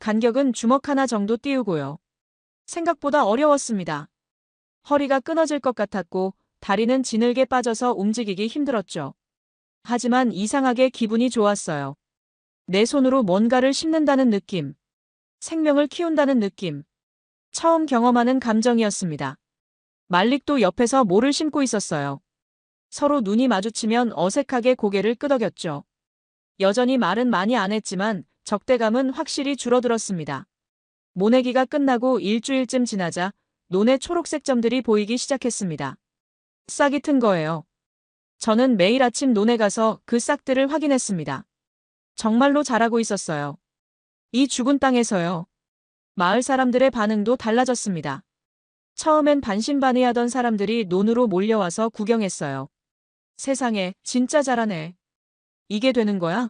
간격은 주먹 하나 정도 띄우고요. 생각보다 어려웠습니다. 허리가 끊어질 것 같았고 다리는 지늘게 빠져서 움직이기 힘들었죠. 하지만 이상하게 기분이 좋았어요. 내 손으로 뭔가를 심는다는 느낌. 생명을 키운다는 느낌. 처음 경험하는 감정이었습니다. 말릭도 옆에서 모를 심고 있었어요. 서로 눈이 마주치면 어색하게 고개를 끄덕였죠. 여전히 말은 많이 안 했지만 적대감은 확실히 줄어들었습니다. 모내기가 끝나고 일주일쯤 지나자 논에 초록색 점들이 보이기 시작했습니다. 싹이 튼 거예요. 저는 매일 아침 논에 가서 그 싹들을 확인했습니다. 정말로 자라고 있었어요. 이 죽은 땅에서요. 마을 사람들의 반응도 달라졌습니다. 처음엔 반신반의하던 사람들이 논으로 몰려와서 구경했어요. 세상에, 진짜 잘하네. 이게 되는 거야?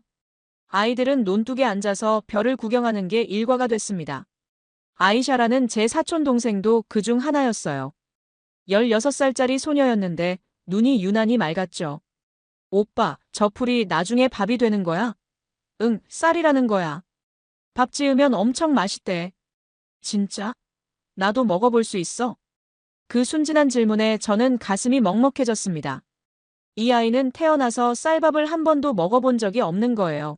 아이들은 논둑에 앉아서 별을 구경하는 게 일과가 됐습니다. 아이샤라는 제 사촌 동생도 그중 하나였어요. 16살짜리 소녀였는데 눈이 유난히 맑았죠. 오빠, 저 풀이 나중에 밥이 되는 거야? 응, 쌀이라는 거야. 밥 지으면 엄청 맛있대. 진짜? 나도 먹어볼 수 있어? 그 순진한 질문에 저는 가슴이 먹먹해졌습니다. 이 아이는 태어나서 쌀밥을 한 번도 먹어본 적이 없는 거예요.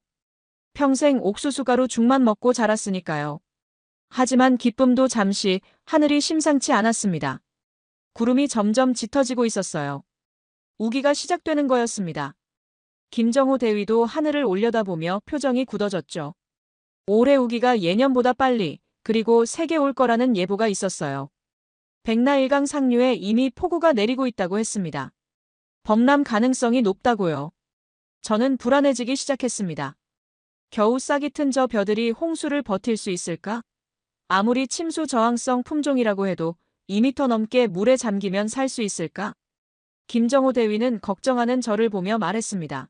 평생 옥수수가루 죽만 먹고 자랐으니까요. 하지만 기쁨도 잠시, 하늘이 심상치 않았습니다. 구름이 점점 짙어지고 있었어요. 우기가 시작되는 거였습니다. 김정호 대위도 하늘을 올려다보며 표정이 굳어졌죠. 올해 우기가 예년보다 빨리, 그리고 세게 올 거라는 예보가 있었어요. 백라일강 상류에 이미 폭우가 내리고 있다고 했습니다. 범람 가능성이 높다고요. 저는 불안해지기 시작했습니다. 겨우 싹이 튼 저 벼들이 홍수를 버틸 수 있을까? 아무리 침수 저항성 품종이라고 해도 2m 넘게 물에 잠기면 살 수 있을까? 김정호 대위는 걱정하는 저를 보며 말했습니다.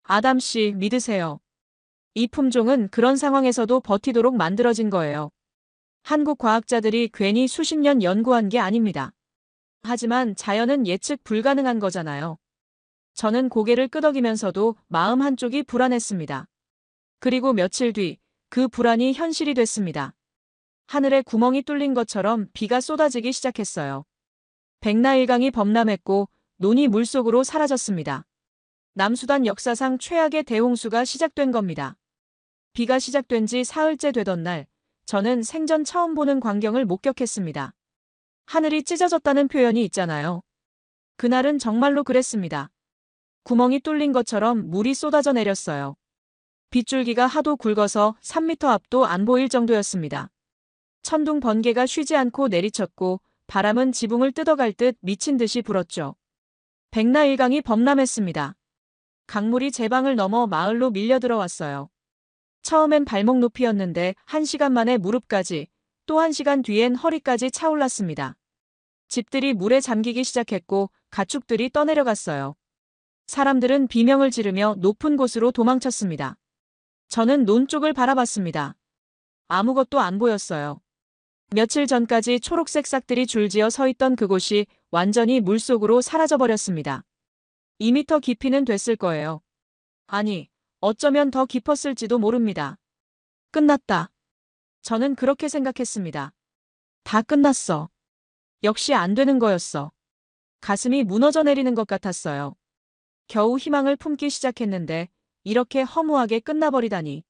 아담 씨, 믿으세요. 이 품종은 그런 상황에서도 버티도록 만들어진 거예요. 한국 과학자들이 괜히 수십 년 연구한 게 아닙니다. 하지만 자연은 예측 불가능한 거잖아요. 저는 고개를 끄덕이면서도 마음 한쪽이 불안했습니다. 그리고 며칠 뒤 그 불안이 현실이 됐습니다. 하늘에 구멍이 뚫린 것처럼 비가 쏟아지기 시작했어요. 백라일강이 범람했고 논이 물속으로 사라졌습니다. 남수단 역사상 최악의 대홍수가 시작된 겁니다. 비가 시작된 지 사흘째 되던 날, 저는 생전 처음 보는 광경을 목격했습니다. 하늘이 찢어졌다는 표현이 있잖아요. 그날은 정말로 그랬습니다. 구멍이 뚫린 것처럼 물이 쏟아져 내렸어요. 빗줄기가 하도 굵어서 3m 앞도 안 보일 정도였습니다. 천둥 번개가 쉬지 않고 내리쳤고 바람은 지붕을 뜯어갈 듯 미친 듯이 불었죠. 백라일강이 범람했습니다. 강물이 제 방을 넘어 마을로 밀려 들어왔어요. 처음엔 발목 높이였는데 1시간 만에 무릎까지, 또 1시간 뒤엔 허리까지 차올랐습니다. 집들이 물에 잠기기 시작했고 가축들이 떠내려갔어요. 사람들은 비명을 지르며 높은 곳으로 도망쳤습니다. 저는 논 쪽을 바라봤습니다. 아무것도 안 보였어요. 며칠 전까지 초록색 싹들이 줄지어 서 있던 그곳이 완전히 물속으로 사라져버렸습니다. 2m 깊이는 됐을 거예요. 아니, 어쩌면 더 깊었을지도 모릅니다. 끝났다. 저는 그렇게 생각했습니다. 다 끝났어. 역시 안 되는 거였어. 가슴이 무너져 내리는 것 같았어요. 겨우 희망을 품기 시작했는데 이렇게 허무하게 끝나버리다니.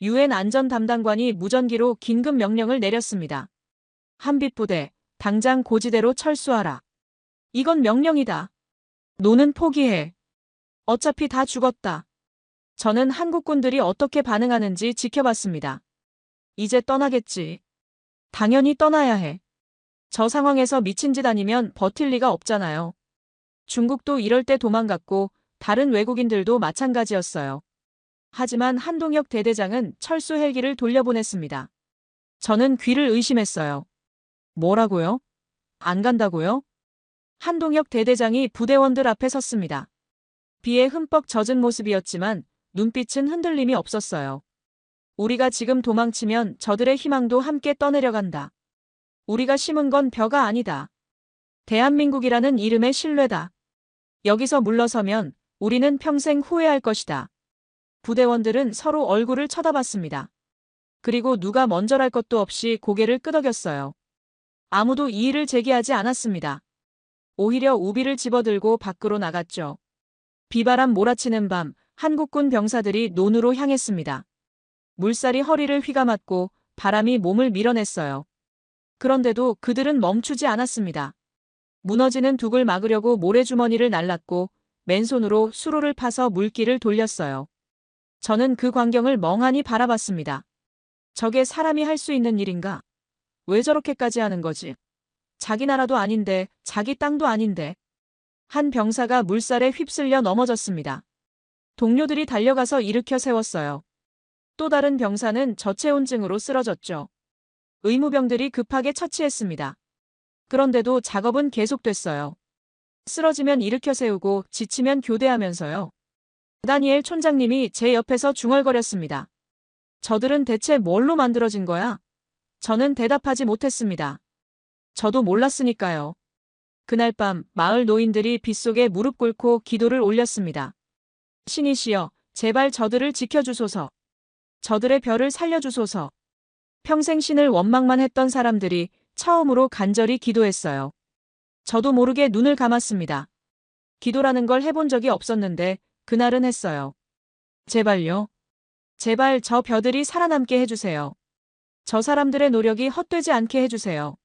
유엔 안전담당관이 무전기로 긴급 명령을 내렸습니다. 한빛부대, 당장 고지대로 철수하라. 이건 명령이다. 노는 포기해. 어차피 다 죽었다. 저는 한국군들이 어떻게 반응하는지 지켜봤습니다. 이제 떠나겠지. 당연히 떠나야 해. 저 상황에서 미친 짓 아니면 버틸 리가 없잖아요. 중국도 이럴 때 도망갔고 다른 외국인들도 마찬가지였어요. 하지만 한동혁 대대장은 철수 헬기를 돌려보냈습니다. 저는 귀를 의심했어요. 뭐라고요? 안 간다고요? 한동혁 대대장이 부대원들 앞에 섰습니다. 비에 흠뻑 젖은 모습이었지만 눈빛은 흔들림이 없었어요. 우리가 지금 도망치면 저들의 희망도 함께 떠내려간다. 우리가 심은 건 벼가 아니다. 대한민국이라는 이름의 신뢰다. 여기서 물러서면 우리는 평생 후회할 것이다. 부대원들은 서로 얼굴을 쳐다봤습니다. 그리고 누가 먼저랄 것도 없이 고개를 끄덕였어요. 아무도 이의를 제기하지 않았습니다. 오히려 우비를 집어들고 밖으로 나갔죠. 비바람 몰아치는 밤, 한국군 병사들이 논으로 향했습니다. 물살이 허리를 휘감았고 바람이 몸을 밀어냈어요. 그런데도 그들은 멈추지 않았습니다. 무너지는 둑을 막으려고 모래주머니를 날랐고 맨손으로 수로를 파서 물길을 돌렸어요. 저는 그 광경을 멍하니 바라봤습니다. 저게 사람이 할 수 있는 일인가? 왜 저렇게까지 하는 거지? 자기 나라도 아닌데, 자기 땅도 아닌데. 한 병사가 물살에 휩쓸려 넘어졌습니다. 동료들이 달려가서 일으켜 세웠어요. 또 다른 병사는 저체온증으로 쓰러졌죠. 의무병들이 급하게 처치했습니다. 그런데도 작업은 계속됐어요. 쓰러지면 일으켜 세우고 지치면 교대하면서요. 다니엘 촌장님이 제 옆에서 중얼거렸습니다. 저들은 대체 뭘로 만들어진 거야? 저는 대답하지 못했습니다. 저도 몰랐으니까요. 그날 밤 마을 노인들이 빗속에 무릎 꿇고 기도를 올렸습니다. 신이시여, 제발 저들을 지켜주소서. 저들의 별을 살려주소서. 평생 신을 원망만 했던 사람들이 처음으로 간절히 기도했어요. 저도 모르게 눈을 감았습니다. 기도라는 걸 해본 적이 없었는데 그날은 했어요. 제발요. 제발 저 벼들이 살아남게 해주세요. 저 사람들의 노력이 헛되지 않게 해주세요.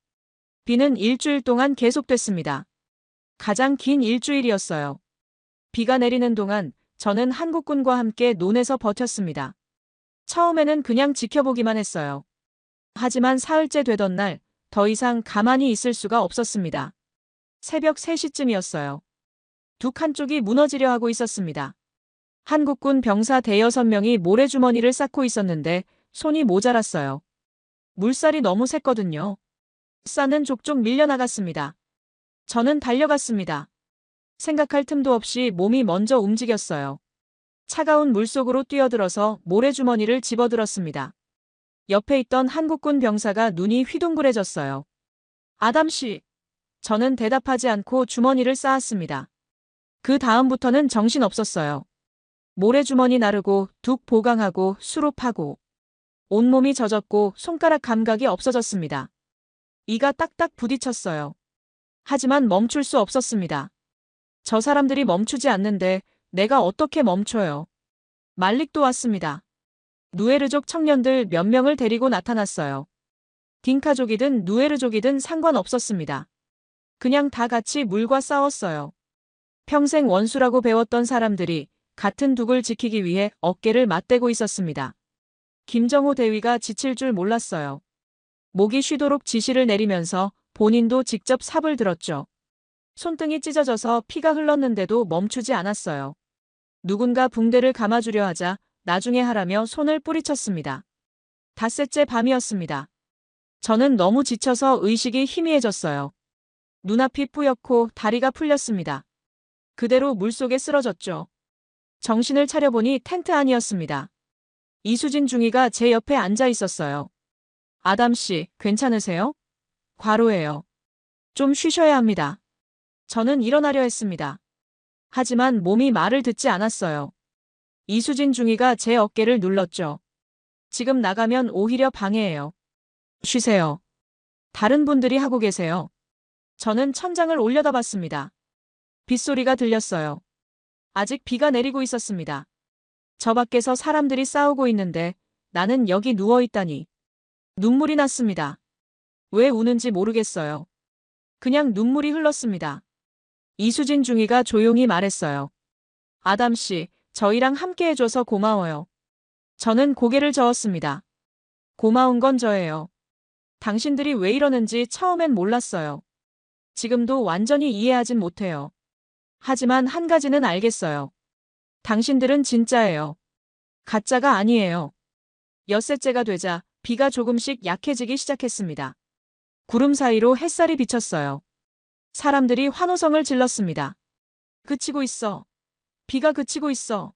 비는 일주일 동안 계속됐습니다. 가장 긴 일주일이었어요. 비가 내리는 동안 저는 한국군과 함께 논에서 버텼습니다. 처음에는 그냥 지켜보기만 했어요. 하지만 사흘째 되던 날 더 이상 가만히 있을 수가 없었습니다. 새벽 3시쯤이었어요. 둑 한쪽이 무너지려 하고 있었습니다. 한국군 병사 대여섯 명이 모래주머니를 쌓고 있었는데 손이 모자랐어요. 물살이 너무 셌거든요. 싸는 족족 밀려나갔습니다. 저는 달려갔습니다. 생각할 틈도 없이 몸이 먼저 움직였어요. 차가운 물속으로 뛰어들어서 모래주머니를 집어들었습니다. 옆에 있던 한국군 병사가 눈이 휘둥그레졌어요. 아담 씨. 저는 대답하지 않고 주머니를 쌓았습니다. 그 다음부터는 정신 없었어요. 모래주머니 나르고 둑 보강하고 수로 파고. 온몸이 젖었고 손가락 감각이 없어졌습니다. 이가 딱딱 부딪혔어요. 하지만 멈출 수 없었습니다. 저 사람들이 멈추지 않는데 내가 어떻게 멈춰요? 말릭도 왔습니다. 누에르족 청년들 몇 명을 데리고 나타났어요. 딩카족이든 누에르족이든 상관없었습니다. 그냥 다 같이 물과 싸웠어요. 평생 원수라고 배웠던 사람들이 같은 둑을 지키기 위해 어깨를 맞대고 있었습니다. 김정호 대위가 지칠 줄 몰랐어요. 목이 쉬도록 지시를 내리면서 본인도 직접 삽을 들었죠. 손등이 찢어져서 피가 흘렀는데도 멈추지 않았어요. 누군가 붕대를 감아주려 하자 나중에 하라며 손을 뿌리쳤습니다. 닷새째 밤이었습니다. 저는 너무 지쳐서 의식이 희미해졌어요. 눈앞이 뿌옇고 다리가 풀렸습니다. 그대로 물속에 쓰러졌죠. 정신을 차려보니 텐트 안이었습니다. 이수진 중위가 제 옆에 앉아 있었어요. 아담 씨, 괜찮으세요? 과로예요. 좀 쉬셔야 합니다. 저는 일어나려 했습니다. 하지만 몸이 말을 듣지 않았어요. 이수진 중위가 제 어깨를 눌렀죠. 지금 나가면 오히려 방해해요. 쉬세요. 다른 분들이 하고 계세요. 저는 천장을 올려다봤습니다. 빗소리가 들렸어요. 아직 비가 내리고 있었습니다. 저 밖에서 사람들이 싸우고 있는데 나는 여기 누워있다니. 눈물이 났습니다. 왜 우는지 모르겠어요. 그냥 눈물이 흘렀습니다. 이수진 중위가 조용히 말했어요. 아담 씨, 저희랑 함께 해줘서 고마워요. 저는 고개를 저었습니다. 고마운 건 저예요. 당신들이 왜 이러는지 처음엔 몰랐어요. 지금도 완전히 이해하진 못해요. 하지만 한 가지는 알겠어요. 당신들은 진짜예요. 가짜가 아니에요. 엿새째가 되자 비가 조금씩 약해지기 시작했습니다. 구름 사이로 햇살이 비쳤어요. 사람들이 환호성을 질렀습니다. 그치고 있어. 비가 그치고 있어.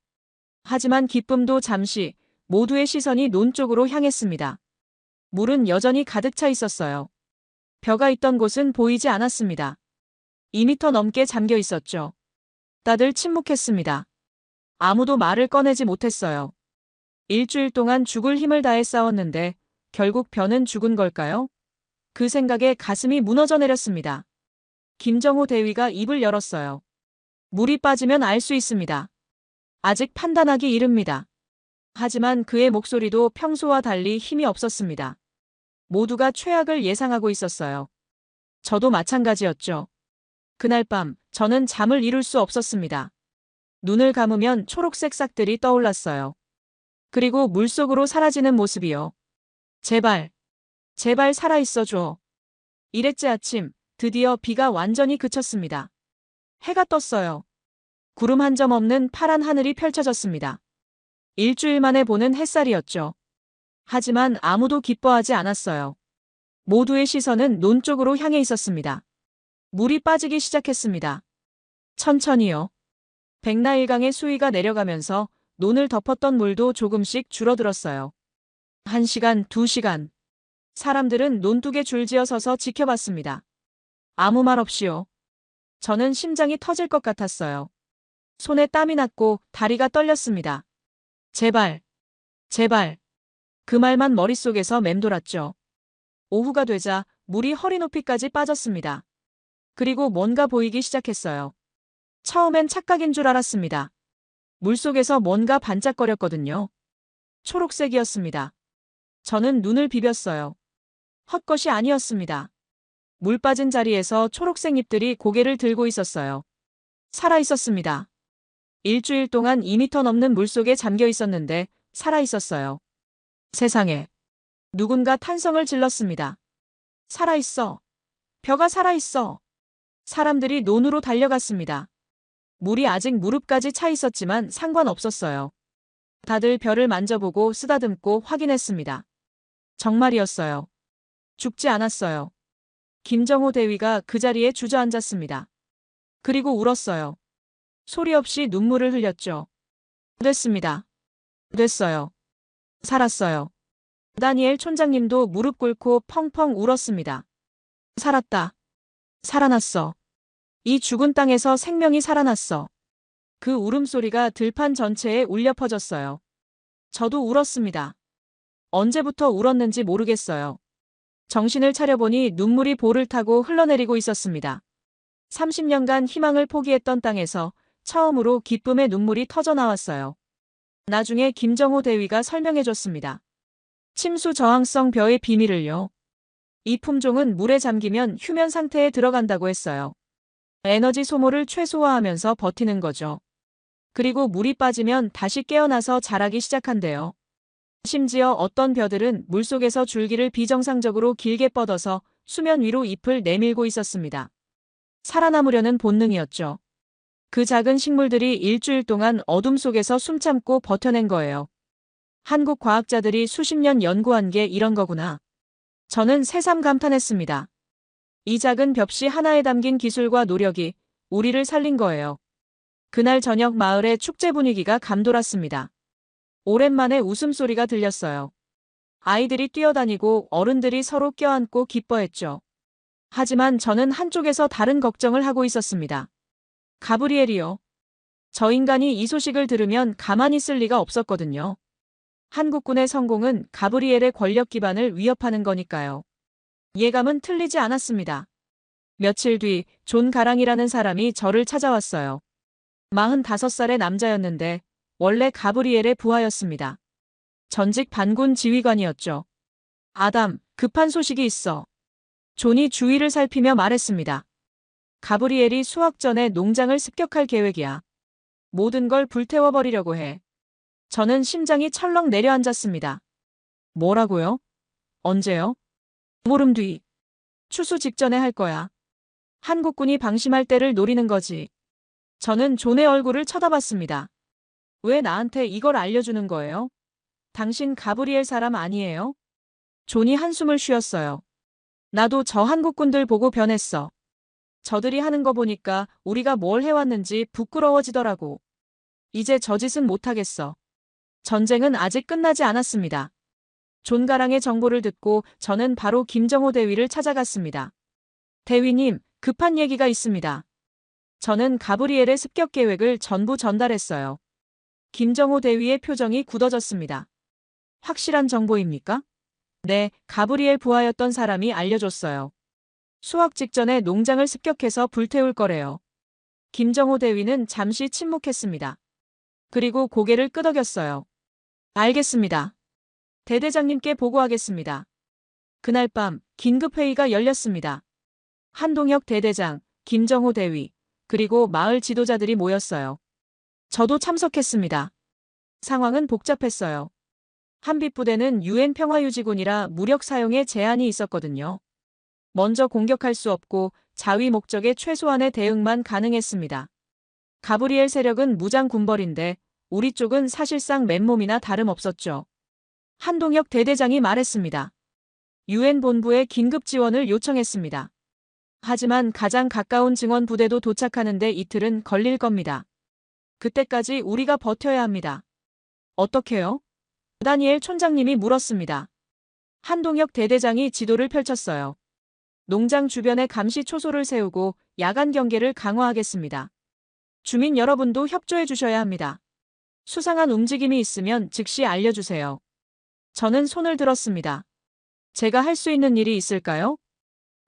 하지만 기쁨도 잠시, 모두의 시선이 논 쪽으로 향했습니다. 물은 여전히 가득 차 있었어요. 벼가 있던 곳은 보이지 않았습니다. 2미터 넘게 잠겨 있었죠. 다들 침묵했습니다. 아무도 말을 꺼내지 못했어요. 일주일 동안 죽을 힘을 다해 싸웠는데 결국 벼는 죽은 걸까요? 그 생각에 가슴이 무너져 내렸습니다. 김정호 대위가 입을 열었어요. 물이 빠지면 알 수 있습니다. 아직 판단하기 이릅니다. 하지만 그의 목소리도 평소와 달리 힘이 없었습니다. 모두가 최악을 예상하고 있었어요. 저도 마찬가지였죠. 그날 밤 저는 잠을 이룰 수 없었습니다. 눈을 감으면 초록색 싹들이 떠올랐어요. 그리고 물속으로 사라지는 모습이요. 제발, 제발 살아있어 줘. 이랬지 아침, 드디어 비가 완전히 그쳤습니다. 해가 떴어요. 구름 한 점 없는 파란 하늘이 펼쳐졌습니다. 일주일 만에 보는 햇살이었죠. 하지만 아무도 기뻐하지 않았어요. 모두의 시선은 논 쪽으로 향해 있었습니다. 물이 빠지기 시작했습니다. 천천히요. 백나일강의 수위가 내려가면서 논을 덮었던 물도 조금씩 줄어들었어요. 1시간, 2시간. 사람들은 논둑에 줄지어 서서 지켜봤습니다. 아무 말 없이요. 저는 심장이 터질 것 같았어요. 손에 땀이 났고 다리가 떨렸습니다. 제발, 제발. 그 말만 머릿속에서 맴돌았죠. 오후가 되자 물이 허리 높이까지 빠졌습니다. 그리고 뭔가 보이기 시작했어요. 처음엔 착각인 줄 알았습니다. 물속에서 뭔가 반짝거렸거든요. 초록색이었습니다. 저는 눈을 비볐어요. 헛것이 아니었습니다. 물 빠진 자리에서 초록색 잎들이 고개를 들고 있었어요. 살아 있었습니다. 일주일 동안 2미터 넘는 물속에 잠겨 있었는데 살아 있었어요. 세상에. 누군가 탄성을 질렀습니다. 살아 있어. 벼가 살아 있어. 사람들이 논으로 달려갔습니다. 물이 아직 무릎까지 차 있었지만 상관없었어요. 다들 벼를 만져보고 쓰다듬고 확인했습니다. 정말이었어요. 죽지 않았어요. 김정호 대위가 그 자리에 주저앉았습니다. 그리고 울었어요. 소리 없이 눈물을 흘렸죠. 됐습니다. 됐어요. 살았어요. 다니엘 촌장님도 무릎 꿇고 펑펑 울었습니다. 살았다. 살아났어. 이 죽은 땅에서 생명이 살아났어. 그 울음소리가 들판 전체에 울려 퍼졌어요. 저도 울었습니다. 언제부터 울었는지 모르겠어요. 정신을 차려보니 눈물이 볼을 타고 흘러내리고 있었습니다. 30년간 희망을 포기했던 땅에서 처음으로 기쁨의 눈물이 터져나왔어요. 나중에 김정호 대위가 설명해줬습니다. 침수 저항성 벼의 비밀을요. 이 품종은 물에 잠기면 휴면 상태에 들어간다고 했어요. 에너지 소모를 최소화하면서 버티는 거죠. 그리고 물이 빠지면 다시 깨어나서 자라기 시작한대요. 심지어 어떤 벼들은 물속에서 줄기를 비정상적으로 길게 뻗어서 수면 위로 잎을 내밀고 있었습니다. 살아남으려는 본능이었죠. 그 작은 식물들이 일주일 동안 어둠 속에서 숨참고 버텨낸 거예요. 한국 과학자들이 수십 년 연구한 게 이런 거구나. 저는 새삼 감탄했습니다. 이 작은 벽시 하나에 담긴 기술과 노력이 우리를 살린 거예요. 그날 저녁 마을의 축제 분위기가 감돌았습니다. 오랜만에 웃음소리가 들렸어요. 아이들이 뛰어다니고 어른들이 서로 껴안고 기뻐했죠. 하지만 저는 한쪽에서 다른 걱정을 하고 있었습니다. 가브리엘이요. 저 인간이 이 소식을 들으면 가만히 있을 리가 없었거든요. 한국군의 성공은 가브리엘의 권력 기반을 위협하는 거니까요. 예감은 틀리지 않았습니다. 며칠 뒤 존 가랑이라는 사람이 저를 찾아왔어요. 45살의 남자였는데 원래 가브리엘의 부하였습니다. 전직 반군 지휘관이었죠. 아담, 급한 소식이 있어. 존이 주위를 살피며 말했습니다. 가브리엘이 수학 전에 농장을 습격할 계획이야. 모든 걸 불태워버리려고 해. 저는 심장이 철렁 내려앉았습니다. 뭐라고요? 언제요? 보름 뒤. 추수 직전에 할 거야. 한국군이 방심할 때를 노리는 거지. 저는 존의 얼굴을 쳐다봤습니다. 왜 나한테 이걸 알려주는 거예요? 당신 가브리엘 사람 아니에요? 존이 한숨을 쉬었어요. 나도 저 한국군들 보고 변했어. 저들이 하는 거 보니까 우리가 뭘 해왔는지 부끄러워지더라고. 이제 저 짓은 못하겠어. 전쟁은 아직 끝나지 않았습니다. 존 가랑의 정보를 듣고 저는 바로 김정호 대위를 찾아갔습니다. 대위님, 급한 얘기가 있습니다. 저는 가브리엘의 습격 계획을 전부 전달했어요. 김정호 대위의 표정이 굳어졌습니다. 확실한 정보입니까? 네, 가브리엘 부하였던 사람이 알려줬어요. 수확 직전에 농장을 습격해서 불태울 거래요. 김정호 대위는 잠시 침묵했습니다. 그리고 고개를 끄덕였어요. 알겠습니다. 대대장님께 보고하겠습니다. 그날 밤 긴급회의가 열렸습니다. 한동혁 대대장, 김정호 대위, 그리고 마을 지도자들이 모였어요. 저도 참석했습니다. 상황은 복잡했어요. 한빛부대는 유엔 평화유지군이라 무력 사용에 제한이 있었거든요. 먼저 공격할 수 없고 자위 목적의 최소한의 대응만 가능했습니다. 가브리엘 세력은 무장 군벌인데 우리 쪽은 사실상 맨몸이나 다름없었죠. 한동혁 대대장이 말했습니다. 유엔 본부에 긴급 지원을 요청했습니다. 하지만 가장 가까운 증원 부대도 도착하는데 이틀은 걸릴 겁니다. 그때까지 우리가 버텨야 합니다. 어떻게요? 다니엘 촌장님이 물었습니다. 한동혁 대대장이 지도를 펼쳤어요. 농장 주변에 감시 초소를 세우고 야간 경계를 강화하겠습니다. 주민 여러분도 협조해 주셔야 합니다. 수상한 움직임이 있으면 즉시 알려주세요. 저는 손을 들었습니다. 제가 할 수 있는 일이 있을까요?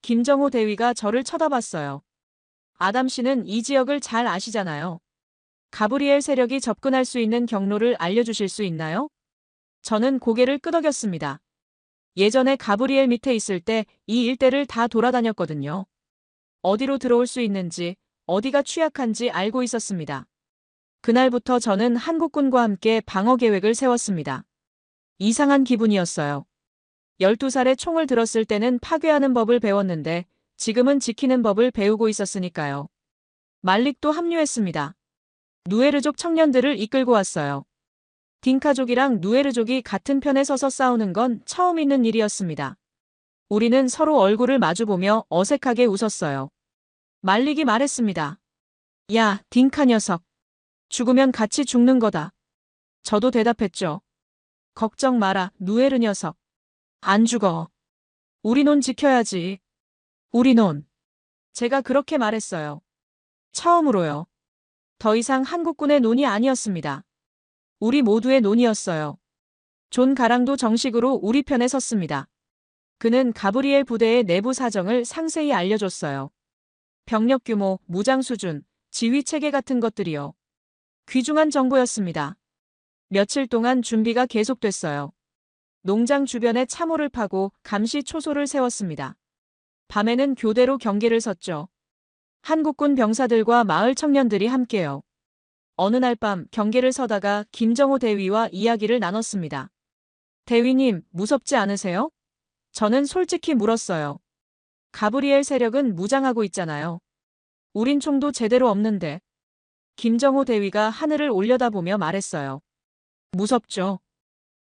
김정호 대위가 저를 쳐다봤어요. 아담 씨는 이 지역을 잘 아시잖아요. 가브리엘 세력이 접근할 수 있는 경로를 알려주실 수 있나요? 저는 고개를 끄덕였습니다. 예전에 가브리엘 밑에 있을 때 이 일대를 다 돌아다녔거든요. 어디로 들어올 수 있는지, 어디가 취약한지 알고 있었습니다. 그날부터 저는 한국군과 함께 방어 계획을 세웠습니다. 이상한 기분이었어요. 12살에 총을 들었을 때는 파괴하는 법을 배웠는데 지금은 지키는 법을 배우고 있었으니까요. 말릭도 합류했습니다. 누에르족 청년들을 이끌고 왔어요. 딩카족이랑 누에르족이 같은 편에 서서 싸우는 건 처음 있는 일이었습니다. 우리는 서로 얼굴을 마주보며 어색하게 웃었어요. 말릭이 말했습니다. 야, 딩카 녀석. 죽으면 같이 죽는 거다. 저도 대답했죠. 걱정 마라, 누에르 녀석. 안 죽어. 우리 논 지켜야지. 우리 논. 제가 그렇게 말했어요. 처음으로요. 더 이상 한국군의 논이 아니었습니다. 우리 모두의 논이었어요. 존 가랑도 정식으로 우리 편에 섰습니다. 그는 가브리엘 부대의 내부 사정을 상세히 알려줬어요. 병력 규모, 무장 수준, 지휘 체계 같은 것들이요. 귀중한 정보였습니다. 며칠 동안 준비가 계속됐어요. 농장 주변에 참호를 파고 감시 초소를 세웠습니다. 밤에는 교대로 경계를 섰죠. 한국군 병사들과 마을 청년들이 함께요. 어느 날 밤 경계를 서다가 김정호 대위와 이야기를 나눴습니다. 대위님, 무섭지 않으세요? 저는 솔직히 물었어요. 가브리엘 세력은 무장하고 있잖아요. 우린 총도 제대로 없는데. 김정호 대위가 하늘을 올려다보며 말했어요. 무섭죠.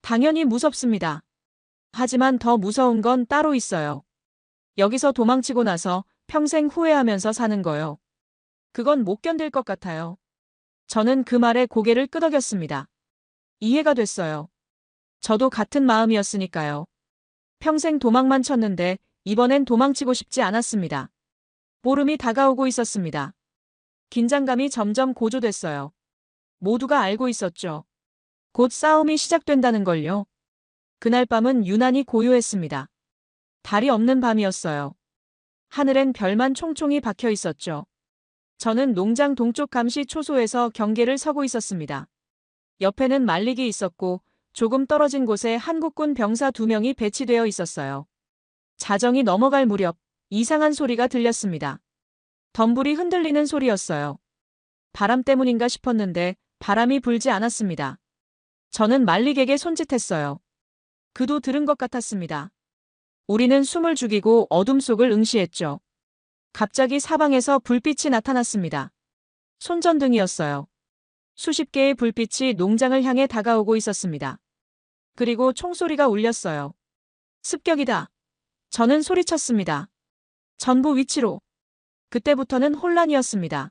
당연히 무섭습니다. 하지만 더 무서운 건 따로 있어요. 여기서 도망치고 나서 평생 후회하면서 사는 거요. 그건 못 견딜 것 같아요. 저는 그 말에 고개를 끄덕였습니다. 이해가 됐어요. 저도 같은 마음이었으니까요. 평생 도망만 쳤는데 이번엔 도망치고 싶지 않았습니다. 보름이 다가오고 있었습니다. 긴장감이 점점 고조됐어요. 모두가 알고 있었죠. 곧 싸움이 시작된다는 걸요. 그날 밤은 유난히 고요했습니다. 달이 없는 밤이었어요. 하늘엔 별만 총총이 박혀 있었죠. 저는 농장 동쪽 감시 초소에서 경계를 서고 있었습니다. 옆에는 말릭이 있었고 조금 떨어진 곳에 한국군 병사 2명이 배치되어 있었어요. 자정이 넘어갈 무렵 이상한 소리가 들렸습니다. 덤불이 흔들리는 소리였어요. 바람 때문인가 싶었는데 바람이 불지 않았습니다. 저는 말릭에게 손짓했어요. 그도 들은 것 같았습니다. 우리는 숨을 죽이고 어둠 속을 응시했죠. 갑자기 사방에서 불빛이 나타났습니다. 손전등이었어요. 수십 개의 불빛이 농장을 향해 다가오고 있었습니다. 그리고 총소리가 울렸어요. 습격이다. 저는 소리쳤습니다. 전부 위치로. 그때부터는 혼란이었습니다.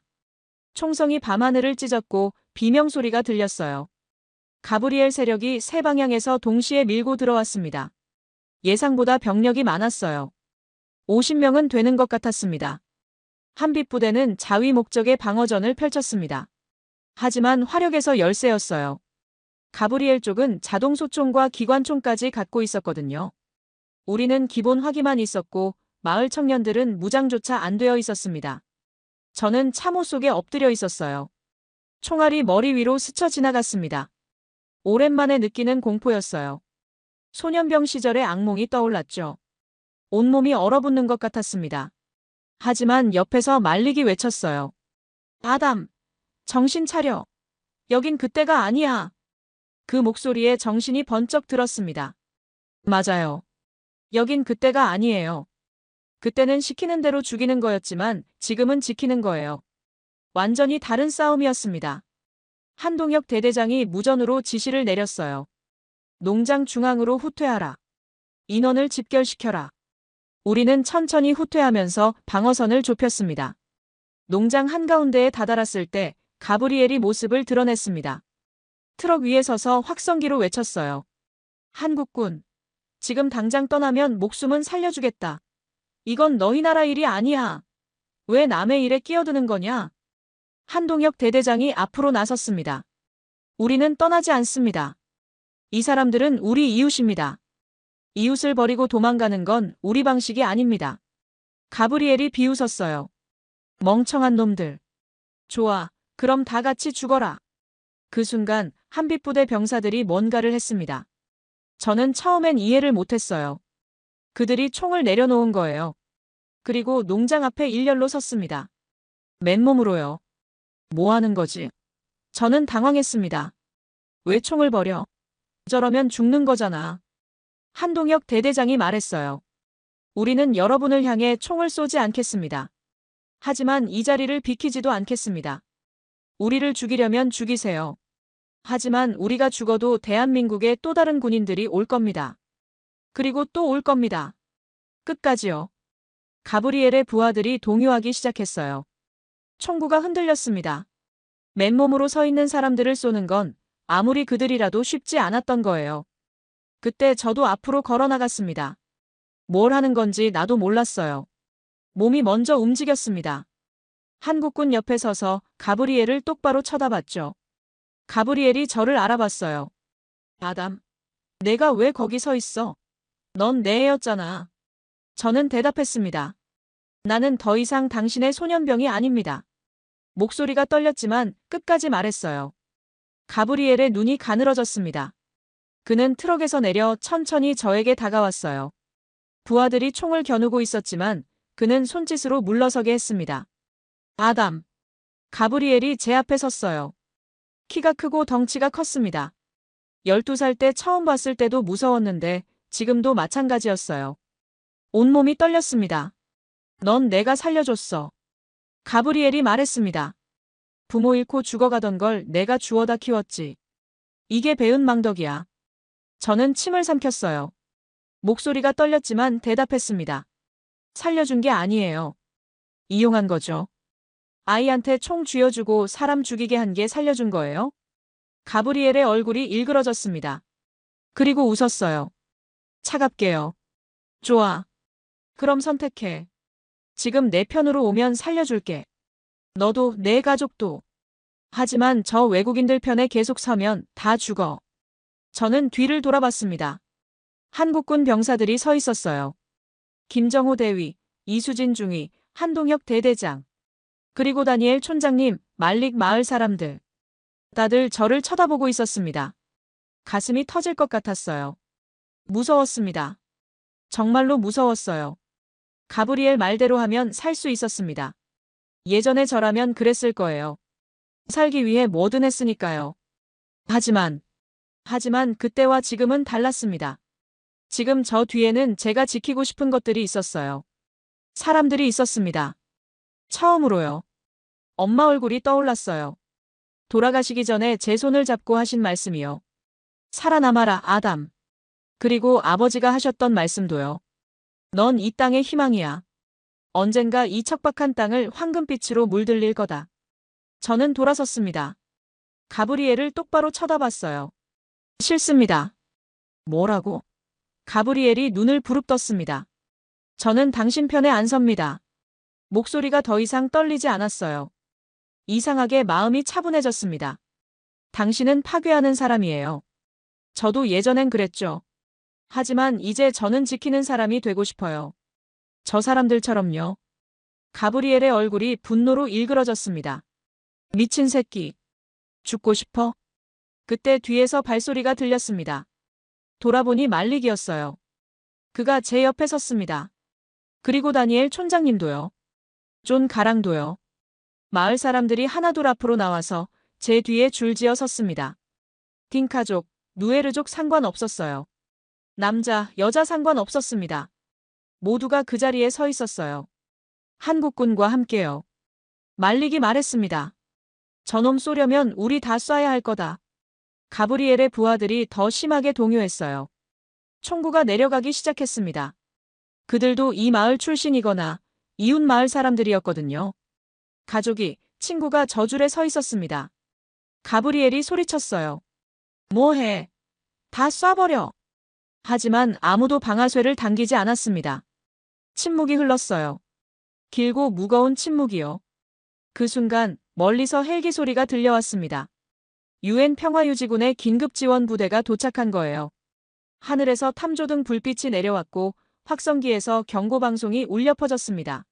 총성이 밤하늘을 찢었고 비명소리가 들렸어요. 가브리엘 세력이 세 방향에서 동시에 밀고 들어왔습니다. 예상보다 병력이 많았어요. 50명은 되는 것 같았습니다. 한빛부대는 자위 목적의 방어전을 펼쳤습니다. 하지만 화력에서 열세였어요. 가브리엘 쪽은 자동소총과 기관총까지 갖고 있었거든요. 우리는 기본 화기만 있었고 마을 청년들은 무장조차 안 되어 있었습니다. 저는 참호 속에 엎드려 있었어요. 총알이 머리 위로 스쳐 지나갔습니다. 오랜만에 느끼는 공포였어요. 소년병 시절의 악몽이 떠올랐죠. 온몸이 얼어붙는 것 같았습니다. 하지만 옆에서 말리기 외쳤어요. 아담, 정신 차려. 여긴 그때가 아니야. 그 목소리에 정신이 번쩍 들었습니다. 맞아요. 여긴 그때가 아니에요. 그때는 시키는 대로 죽이는 거였지만 지금은 지키는 거예요. 완전히 다른 싸움이었습니다. 한동혁 대대장이 무전으로 지시를 내렸어요. 농장 중앙으로 후퇴하라. 인원을 집결시켜라. 우리는 천천히 후퇴하면서 방어선을 좁혔습니다. 농장 한가운데에 다다랐을 때 가브리엘이 모습을 드러냈습니다. 트럭 위에 서서 확성기로 외쳤어요. 한국군, 지금 당장 떠나면 목숨은 살려주겠다. 이건 너희 나라 일이 아니야. 왜 남의 일에 끼어드는 거냐? 한동혁 대대장이 앞으로 나섰습니다. 우리는 떠나지 않습니다. 이 사람들은 우리 이웃입니다. 이웃을 버리고 도망가는 건 우리 방식이 아닙니다. 가브리엘이 비웃었어요. 멍청한 놈들. 좋아, 그럼 다 같이 죽어라. 그 순간 한빛부대 병사들이 뭔가를 했습니다. 저는 처음엔 이해를 못했어요. 그들이 총을 내려놓은 거예요. 그리고 농장 앞에 일렬로 섰습니다. 맨몸으로요. 뭐 하는 거지? 저는 당황했습니다. 왜 총을 버려? 저러면 죽는 거잖아. 한동혁 대대장이 말했어요. 우리는 여러분을 향해 총을 쏘지 않겠습니다. 하지만 이 자리를 비키지도 않겠습니다. 우리를 죽이려면 죽이세요. 하지만 우리가 죽어도 대한민국에 또 다른 군인들이 올 겁니다. 그리고 또 올 겁니다. 끝까지요. 가브리엘의 부하들이 동요하기 시작했어요. 총구가 흔들렸습니다. 맨몸으로 서 있는 사람들을 쏘는 건 아무리 그들이라도 쉽지 않았던 거예요. 그때 저도 앞으로 걸어 나갔습니다. 뭘 하는 건지 나도 몰랐어요. 몸이 먼저 움직였습니다. 한국군 옆에 서서 가브리엘을 똑바로 쳐다봤죠. 가브리엘이 저를 알아봤어요. 아담, 내가 왜 거기 서 있어? 넌 내 애였잖아. 저는 대답했습니다. 나는 더 이상 당신의 소년병이 아닙니다. 목소리가 떨렸지만 끝까지 말했어요. 가브리엘의 눈이 가늘어졌습니다. 그는 트럭에서 내려 천천히 저에게 다가왔어요. 부하들이 총을 겨누고 있었지만 그는 손짓으로 물러서게 했습니다. 아담. 가브리엘이 제 앞에 섰어요. 키가 크고 덩치가 컸습니다. 12살 때 처음 봤을 때도 무서웠는데 지금도 마찬가지였어요. 온몸이 떨렸습니다. 넌 내가 살려줬어. 가브리엘이 말했습니다. 부모 잃고 죽어가던 걸 내가 주워다 키웠지. 이게 배은 망덕이야. 저는 침을 삼켰어요. 목소리가 떨렸지만 대답했습니다. 살려준 게 아니에요. 이용한 거죠. 아이한테 총 쥐어주고 사람 죽이게 한 게 살려준 거예요? 가브리엘의 얼굴이 일그러졌습니다. 그리고 웃었어요. 차갑게요. 좋아. 그럼 선택해. 지금 내 편으로 오면 살려줄게. 너도 내 가족도. 하지만 저 외국인들 편에 계속 서면 다 죽어. 저는 뒤를 돌아봤습니다. 한국군 병사들이 서 있었어요. 김정호 대위, 이수진 중위, 한동혁 대대장. 그리고 다니엘 촌장님, 말릭 마을 사람들. 다들 저를 쳐다보고 있었습니다. 가슴이 터질 것 같았어요. 무서웠습니다. 정말로 무서웠어요. 가브리엘 말대로 하면 살 수 있었습니다. 예전에 저라면 그랬을 거예요. 살기 위해 뭐든 했으니까요. 하지만 그때와 지금은 달랐습니다. 지금 저 뒤에는 제가 지키고 싶은 것들이 있었어요. 사람들이 있었습니다. 처음으로요. 엄마 얼굴이 떠올랐어요. 돌아가시기 전에 제 손을 잡고 하신 말씀이요. 살아남아라, 아담. 그리고 아버지가 하셨던 말씀도요. 넌 이 땅의 희망이야. 언젠가 이 척박한 땅을 황금빛으로 물들릴 거다. 저는 돌아섰습니다. 가브리엘을 똑바로 쳐다봤어요. 싫습니다. 뭐라고? 가브리엘이 눈을 부릅떴습니다. 저는 당신 편에 안 섭니다. 목소리가 더 이상 떨리지 않았어요. 이상하게 마음이 차분해졌습니다. 당신은 파괴하는 사람이에요. 저도 예전엔 그랬죠. 하지만 이제 저는 지키는 사람이 되고 싶어요. 저 사람들처럼요. 가브리엘의 얼굴이 분노로 일그러졌습니다. 미친 새끼. 죽고 싶어? 그때 뒤에서 발소리가 들렸습니다. 돌아보니 말릭이었어요. 그가 제 옆에 섰습니다. 그리고 다니엘 촌장님도요. 존 가랑도요. 마을 사람들이 하나둘 앞으로 나와서 제 뒤에 줄지어 섰습니다. 딩카족, 누에르족 상관없었어요. 남자, 여자 상관없었습니다. 모두가 그 자리에 서 있었어요. 한국군과 함께요. 말릭이 말했습니다. 저놈 쏘려면 우리 다 쏴야 할 거다. 가브리엘의 부하들이 더 심하게 동요했어요. 총구가 내려가기 시작했습니다. 그들도 이 마을 출신이거나 이웃 마을 사람들이었거든요. 가족이, 친구가 저줄에 서 있었습니다. 가브리엘이 소리쳤어요. 뭐해? 다 쏴버려. 하지만 아무도 방아쇠를 당기지 않았습니다. 침묵이 흘렀어요. 길고 무거운 침묵이요. 그 순간 멀리서 헬기 소리가 들려왔습니다. 유엔 평화유지군의 긴급지원 부대가 도착한 거예요. 하늘에서 탐조등 불빛이 내려왔고 확성기에서 경고방송이 울려 퍼졌습니다.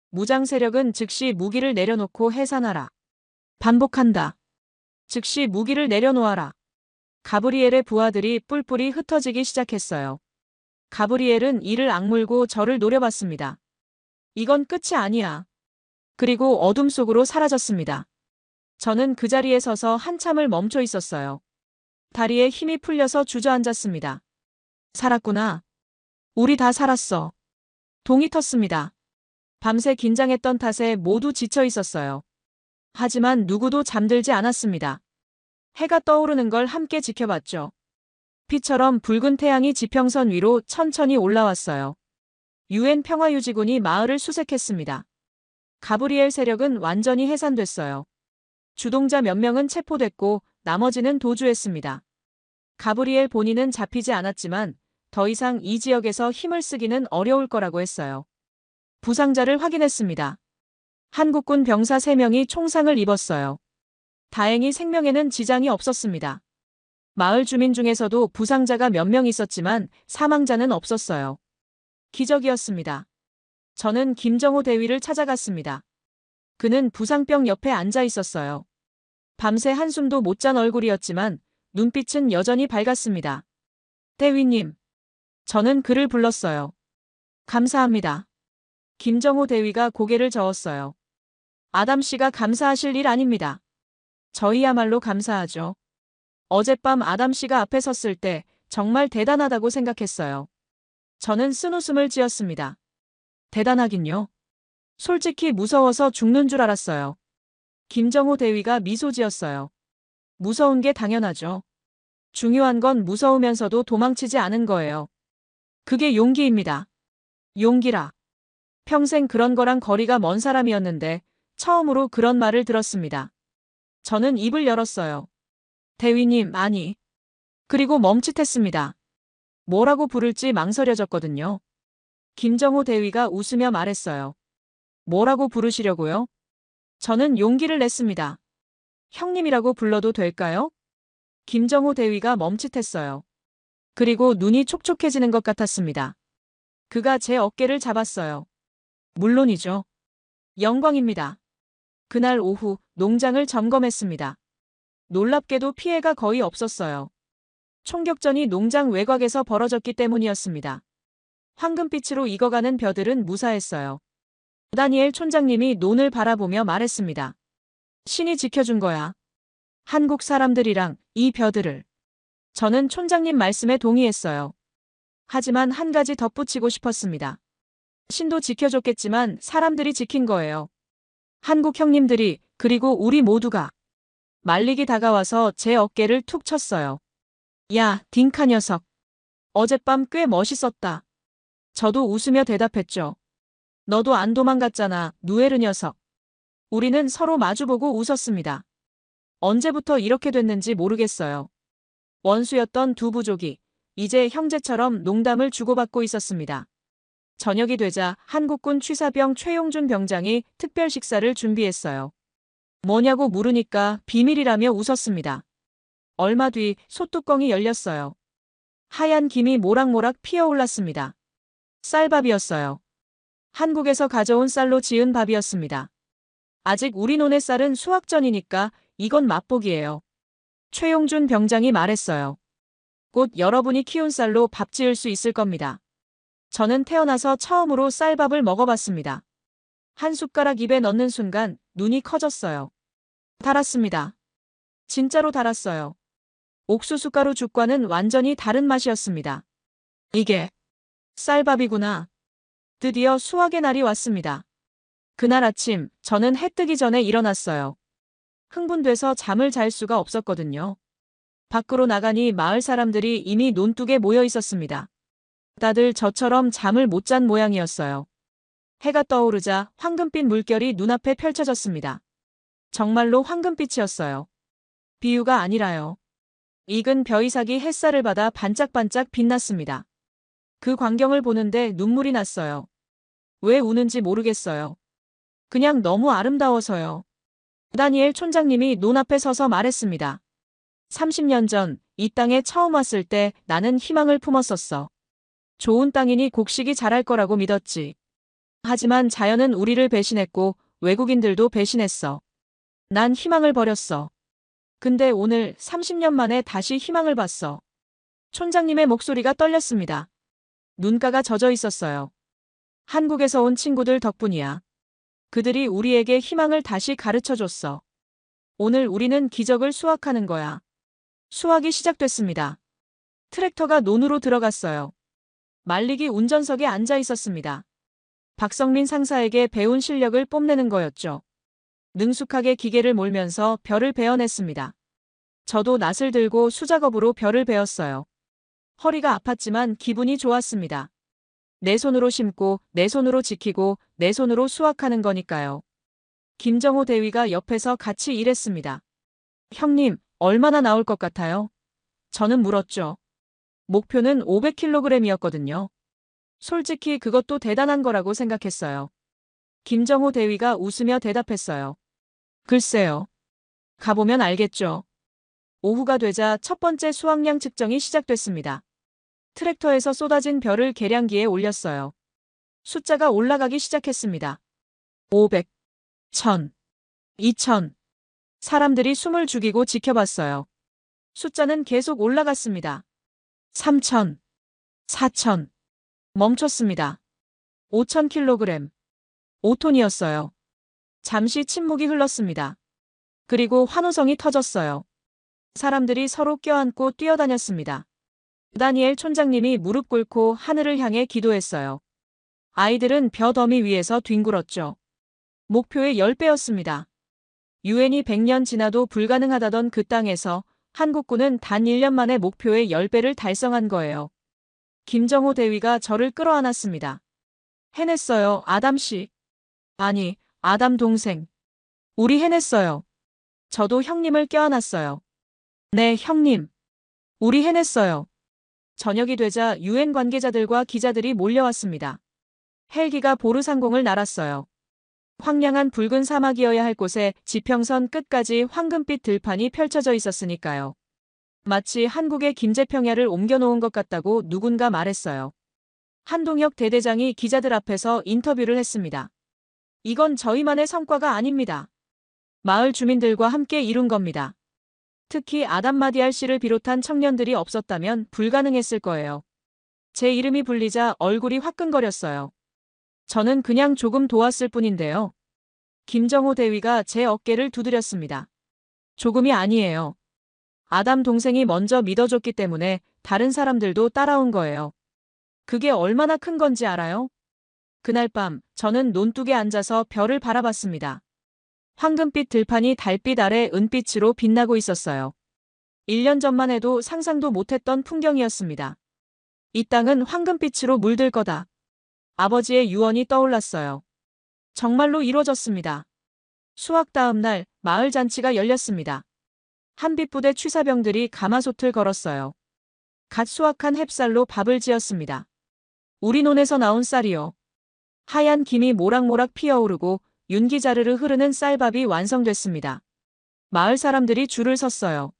무장 세력은 즉시 무기를 내려놓고 해산하라. 반복한다. 즉시 무기를 내려놓아라. 가브리엘의 부하들이 뿔뿔이 흩어지기 시작했어요. 가브리엘은 이를 악물고 저를 노려봤습니다. 이건 끝이 아니야. 그리고 어둠 속으로 사라졌습니다. 저는 그 자리에 서서 한참을 멈춰 있었어요. 다리에 힘이 풀려서 주저앉았습니다. 살았구나. 우리 다 살았어. 동이 텄습니다. 밤새 긴장했던 탓에 모두 지쳐 있었어요. 하지만 누구도 잠들지 않았습니다. 해가 떠오르는 걸 함께 지켜봤죠. 피처럼 붉은 태양이 지평선 위로 천천히 올라왔어요. 유엔 평화유지군이 마을을 수색했습니다. 가브리엘 세력은 완전히 해산됐어요. 주동자 몇 명은 체포됐고 나머지는 도주했습니다. 가브리엘 본인은 잡히지 않았지만 더 이상 이 지역에서 힘을 쓰기는 어려울 거라고 했어요. 부상자를 확인했습니다. 한국군 병사 3명이 총상을 입었어요. 다행히 생명에는 지장이 없었습니다. 마을 주민 중에서도 부상자가 몇 명 있었지만 사망자는 없었어요. 기적이었습니다. 저는 김정호 대위를 찾아갔습니다. 그는 부상병 옆에 앉아 있었어요. 밤새 한숨도 못 잔 얼굴이었지만 눈빛은 여전히 밝았습니다. 대위님. 저는 그를 불렀어요. 감사합니다. 김정호 대위가 고개를 저었어요. 아담 씨가 감사하실 일 아닙니다. 저희야말로 감사하죠. 어젯밤 아담 씨가 앞에 섰을 때 정말 대단하다고 생각했어요. 저는 쓴웃음을 지었습니다. 대단하긴요. 솔직히 무서워서 죽는 줄 알았어요. 김정호 대위가 미소 지었어요. 무서운 게 당연하죠. 중요한 건 무서우면서도 도망치지 않은 거예요. 그게 용기입니다. 용기라. 평생 그런 거랑 거리가 먼 사람이었는데 처음으로 그런 말을 들었습니다. 저는 입을 열었어요. 대위님, 아니. 그리고 멈칫했습니다. 뭐라고 부를지 망설여졌거든요. 김정호 대위가 웃으며 말했어요. 뭐라고 부르시려고요? 저는 용기를 냈습니다. 형님이라고 불러도 될까요? 김정호 대위가 멈칫했어요. 그리고 눈이 촉촉해지는 것 같았습니다. 그가 제 어깨를 잡았어요. 물론이죠. 영광입니다. 그날 오후 농장을 점검했습니다. 놀랍게도 피해가 거의 없었어요. 총격전이 농장 외곽에서 벌어졌기 때문이었습니다. 황금빛으로 익어가는 벼들은 무사했어요. 다니엘 촌장님이 논을 바라보며 말했습니다. 신이 지켜준 거야. 한국 사람들이랑 이 벼들을. 저는 촌장님 말씀에 동의했어요. 하지만 한 가지 덧붙이고 싶었습니다. 신도 지켜줬겠지만 사람들이 지킨 거예요. 한국 형님들이, 그리고 우리 모두가. 말릭이 다가와서 제 어깨를 툭 쳤어요. 야, 딩카 녀석. 어젯밤 꽤 멋있었다. 저도 웃으며 대답했죠. 너도 안 도망갔잖아, 누에르 녀석. 우리는 서로 마주보고 웃었습니다. 언제부터 이렇게 됐는지 모르겠어요. 원수였던 두 부족이 이제 형제처럼 농담을 주고받고 있었습니다. 저녁이 되자 한국군 취사병 최용준 병장이 특별 식사를 준비했어요. 뭐냐고 물으니까 비밀이라며 웃었습니다. 얼마 뒤 솥뚜껑이 열렸어요. 하얀 김이 모락모락 피어올랐습니다. 쌀밥이었어요. 한국에서 가져온 쌀로 지은 밥이었습니다. 아직 우리 논의 쌀은 수확 전이니까 이건 맛보기예요. 최용준 병장이 말했어요. 곧 여러분이 키운 쌀로 밥 지을 수 있을 겁니다. 저는 태어나서 처음으로 쌀밥을 먹어봤습니다. 한 숟가락 입에 넣는 순간 눈이 커졌어요. 달았습니다. 진짜로 달았어요. 옥수수가루 죽과는 완전히 다른 맛이었습니다. 이게 쌀밥이구나. 드디어 수확의 날이 왔습니다. 그날 아침 저는 해 뜨기 전에 일어났어요. 흥분돼서 잠을 잘 수가 없었거든요. 밖으로 나가니 마을 사람들이 이미 논둑에 모여 있었습니다. 다들 저처럼 잠을 못 잔 모양이었어요. 해가 떠오르자 황금빛 물결이 눈앞에 펼쳐졌습니다. 정말로 황금빛이었어요. 비유가 아니라요. 익은 벼이삭이 햇살을 받아 반짝반짝 빛났습니다. 그 광경을 보는데 눈물이 났어요. 왜 우는지 모르겠어요. 그냥 너무 아름다워서요. 다니엘 촌장님이 논 앞에 서서 말했습니다. 30년 전 이 땅에 처음 왔을 때 나는 희망을 품었었어. 좋은 땅이니 곡식이 자랄 거라고 믿었지. 하지만 자연은 우리를 배신했고 외국인들도 배신했어. 난 희망을 버렸어. 근데 오늘 30년 만에 다시 희망을 봤어. 촌장님의 목소리가 떨렸습니다. 눈가가 젖어 있었어요. 한국에서 온 친구들 덕분이야. 그들이 우리에게 희망을 다시 가르쳐줬어. 오늘 우리는 기적을 수확하는 거야. 수확이 시작됐습니다. 트랙터가 논으로 들어갔어요. 말리기 운전석에 앉아 있었습니다. 박성민 상사에게 배운 실력을 뽐내는 거였죠. 능숙하게 기계를 몰면서 벼를 베어냈습니다. 저도 낫을 들고 수작업으로 벼를 베었어요. 허리가 아팠지만 기분이 좋았습니다. 내 손으로 심고, 내 손으로 지키고, 내 손으로 수확하는 거니까요. 김정호 대위가 옆에서 같이 일했습니다. 형님, 얼마나 나올 것 같아요? 저는 물었죠. 목표는 500kg이었거든요. 솔직히 그것도 대단한 거라고 생각했어요. 김정호 대위가 웃으며 대답했어요. 글쎄요. 가보면 알겠죠. 오후가 되자 첫 번째 수확량 측정이 시작됐습니다. 트랙터에서 쏟아진 벼를 계량기에 올렸어요. 숫자가 올라가기 시작했습니다. 500, 1000, 2000. 사람들이 숨을 죽이고 지켜봤어요. 숫자는 계속 올라갔습니다. 3000, 4000. 멈췄습니다. 5000kg. 5톤이었어요. 잠시 침묵이 흘렀습니다. 그리고 환호성이 터졌어요. 사람들이 서로 껴안고 뛰어다녔습니다. 다니엘 촌장님이 무릎 꿇고 하늘을 향해 기도했어요. 아이들은 벼 더미 위에서 뒹굴었죠. 목표의 10배였습니다. 유엔이 100년 지나도 불가능하다던 그 땅에서 한국군은 단 1년 만에 목표의 10배를 달성한 거예요. 김정호 대위가 저를 끌어안았습니다. 해냈어요, 아담 씨. 아니, 아담 동생. 우리 해냈어요. 저도 형님을 껴안았어요. 네, 형님. 우리 해냈어요. 저녁이 되자 유엔 관계자들과 기자들이 몰려왔습니다. 헬기가 보르상공을 날았어요. 황량한 붉은 사막이어야 할 곳에 지평선 끝까지 황금빛 들판이 펼쳐져 있었으니까요. 마치 한국의 김제평야를 옮겨놓은 것 같다고 누군가 말했어요. 한동혁 대대장이 기자들 앞에서 인터뷰를 했습니다. 이건 저희만의 성과가 아닙니다. 마을 주민들과 함께 이룬 겁니다. 특히 아담 마디알 씨를 비롯한 청년들이 없었다면 불가능했을 거예요. 제 이름이 불리자 얼굴이 화끈거렸어요. 저는 그냥 조금 도왔을 뿐인데요. 김정호 대위가 제 어깨를 두드렸습니다. 조금이 아니에요. 아담 동생이 먼저 믿어줬기 때문에 다른 사람들도 따라온 거예요. 그게 얼마나 큰 건지 알아요? 그날 밤 저는 논둑에 앉아서 별을 바라봤습니다. 황금빛 들판이 달빛 아래 은빛으로 빛나고 있었어요. 1년 전만 해도 상상도 못했던 풍경이었습니다. 이 땅은 황금빛으로 물들 거다. 아버지의 유언이 떠올랐어요. 정말로 이루어졌습니다. 수확 다음 날 마을 잔치가 열렸습니다. 한빛부대 취사병들이 가마솥을 걸었어요. 갓 수확한 햅쌀로 밥을 지었습니다. 우리 논에서 나온 쌀이요. 하얀 김이 모락모락 피어오르고 윤기 자르르 흐르는 쌀밥이 완성됐습니다. 마을 사람들이 줄을 섰어요.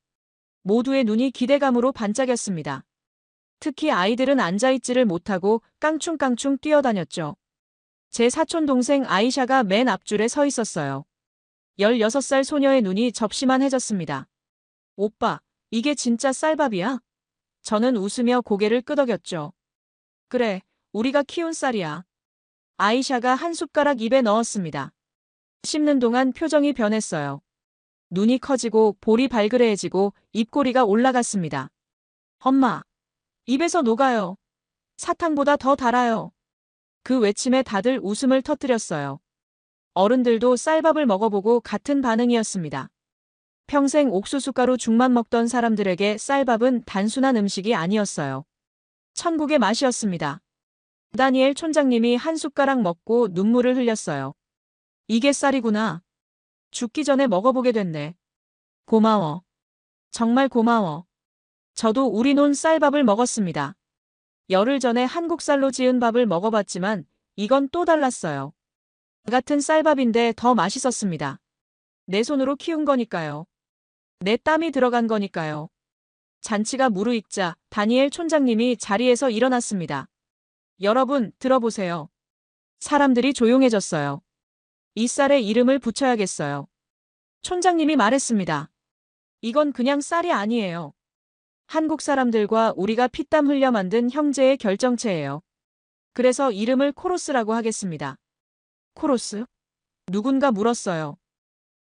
모두의 눈이 기대감으로 반짝였습니다. 특히 아이들은 앉아있지를 못하고 깡충깡충 뛰어다녔죠. 제 사촌 동생 아이샤가 맨 앞줄에 서 있었어요. 16살 소녀의 눈이 접시만 해졌습니다. 오빠, 이게 진짜 쌀밥이야? 저는 웃으며 고개를 끄덕였죠. 그래, 우리가 키운 쌀이야. 아이샤가 한 숟가락 입에 넣었습니다. 씹는 동안 표정이 변했어요. 눈이 커지고 볼이 발그레해지고 입꼬리가 올라갔습니다. 엄마, 입에서 녹아요. 사탕보다 더 달아요. 그 외침에 다들 웃음을 터뜨렸어요. 어른들도 쌀밥을 먹어보고 같은 반응이었습니다. 평생 옥수수가루 죽만 먹던 사람들에게 쌀밥은 단순한 음식이 아니었어요. 천국의 맛이었습니다. 다니엘 촌장님이 한 숟가락 먹고 눈물을 흘렸어요. 이게 쌀이구나. 죽기 전에 먹어보게 됐네. 고마워. 정말 고마워. 저도 우리 논 쌀밥을 먹었습니다. 열흘 전에 한국 쌀로 지은 밥을 먹어봤지만 이건 또 달랐어요. 같은 쌀밥인데 더 맛있었습니다. 내 손으로 키운 거니까요. 내 땀이 들어간 거니까요. 잔치가 무르익자 다니엘 촌장님이 자리에서 일어났습니다. 여러분, 들어보세요. 사람들이 조용해졌어요. 이 쌀에 이름을 붙여야겠어요. 촌장님이 말했습니다. 이건 그냥 쌀이 아니에요. 한국 사람들과 우리가 피땀 흘려 만든 형제의 결정체예요. 그래서 이름을 코로스라고 하겠습니다. 코로스? 누군가 물었어요.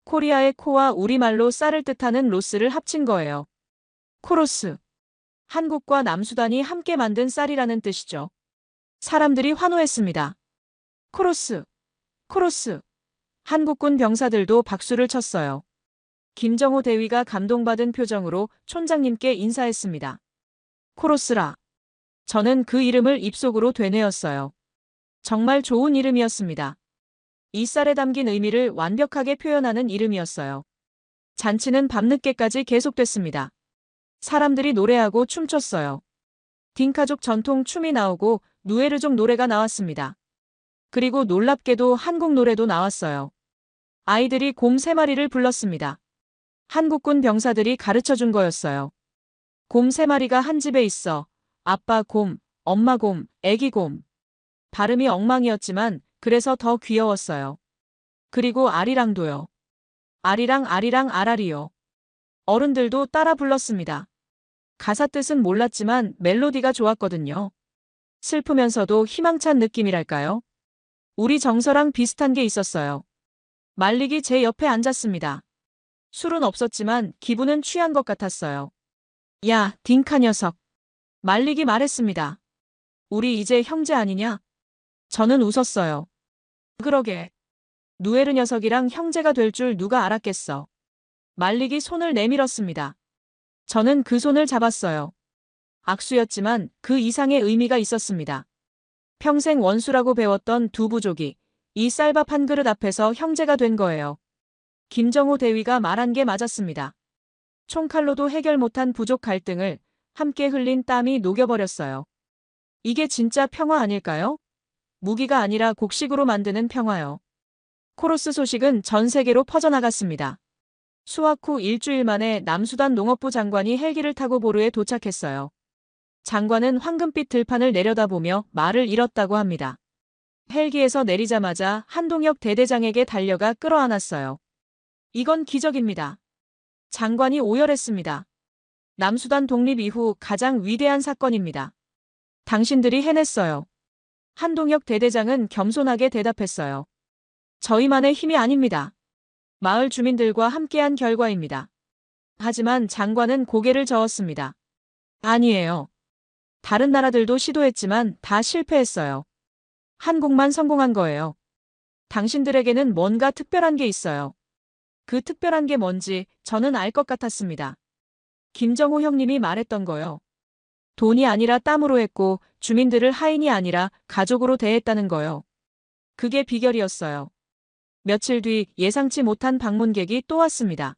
코리아의 코와 우리말로 쌀을 뜻하는 로스를 합친 거예요. 코로스. 한국과 남수단이 함께 만든 쌀이라는 뜻이죠. 사람들이 환호했습니다. 코로스. 코로스. 한국군 병사들도 박수를 쳤어요. 김정호 대위가 감동받은 표정으로 촌장님께 인사했습니다. 코로스라. 저는 그 이름을 입속으로 되뇌었어요. 정말 좋은 이름이었습니다. 이 쌀에 담긴 의미를 완벽하게 표현하는 이름이었어요. 잔치는 밤늦게까지 계속됐습니다. 사람들이 노래하고 춤췄어요. 딩카족 전통 춤이 나오고 누에르족 노래가 나왔습니다. 그리고 놀랍게도 한국 노래도 나왔어요. 아이들이 곰 3마리를 불렀습니다. 한국군 병사들이 가르쳐 준 거였어요. 곰 3마리가 한 집에 있어. 아빠 곰, 엄마 곰, 애기 곰. 발음이 엉망이었지만 그래서 더 귀여웠어요. 그리고 아리랑도요. 아리랑 아리랑 아라리요. 어른들도 따라 불렀습니다. 가사 뜻은 몰랐지만 멜로디가 좋았거든요. 슬프면서도 희망찬 느낌이랄까요? 우리 정서랑 비슷한 게 있었어요. 말릭이 제 옆에 앉았습니다. 술은 없었지만 기분은 취한 것 같았어요. 야, 딩카 녀석. 말릭이 말했습니다. 우리 이제 형제 아니냐? 저는 웃었어요. 그러게. 누에르 녀석이랑 형제가 될 줄 누가 알았겠어. 말릭이 손을 내밀었습니다. 저는 그 손을 잡았어요. 악수였지만 그 이상의 의미가 있었습니다. 평생 원수라고 배웠던 두 부족이 이 쌀밥 한 그릇 앞에서 형제가 된 거예요. 김정호 대위가 말한 게 맞았습니다. 총칼로도 해결 못한 부족 갈등을 함께 흘린 땀이 녹여버렸어요. 이게 진짜 평화 아닐까요? 무기가 아니라 곡식으로 만드는 평화요. 코로스 소식은 전 세계로 퍼져나갔습니다. 수확 후 일주일 만에 남수단 농업부 장관이 헬기를 타고 보르에 도착했어요. 장관은 황금빛 들판을 내려다보며 말을 잃었다고 합니다. 헬기에서 내리자마자 한동혁 대대장에게 달려가 끌어안았어요. 이건 기적입니다. 장관이 오열했습니다. 남수단 독립 이후 가장 위대한 사건입니다. 당신들이 해냈어요. 한동혁 대대장은 겸손하게 대답했어요. 저희만의 힘이 아닙니다. 마을 주민들과 함께한 결과입니다. 하지만 장관은 고개를 저었습니다. 아니에요. 다른 나라들도 시도했지만 다 실패했어요. 한국만 성공한 거예요. 당신들에게는 뭔가 특별한 게 있어요. 그 특별한 게 뭔지 저는 알 것 같았습니다. 김정호 형님이 말했던 거요. 돈이 아니라 땀으로 했고 주민들을 하인이 아니라 가족으로 대했다는 거요. 그게 비결이었어요. 며칠 뒤 예상치 못한 방문객이 또 왔습니다.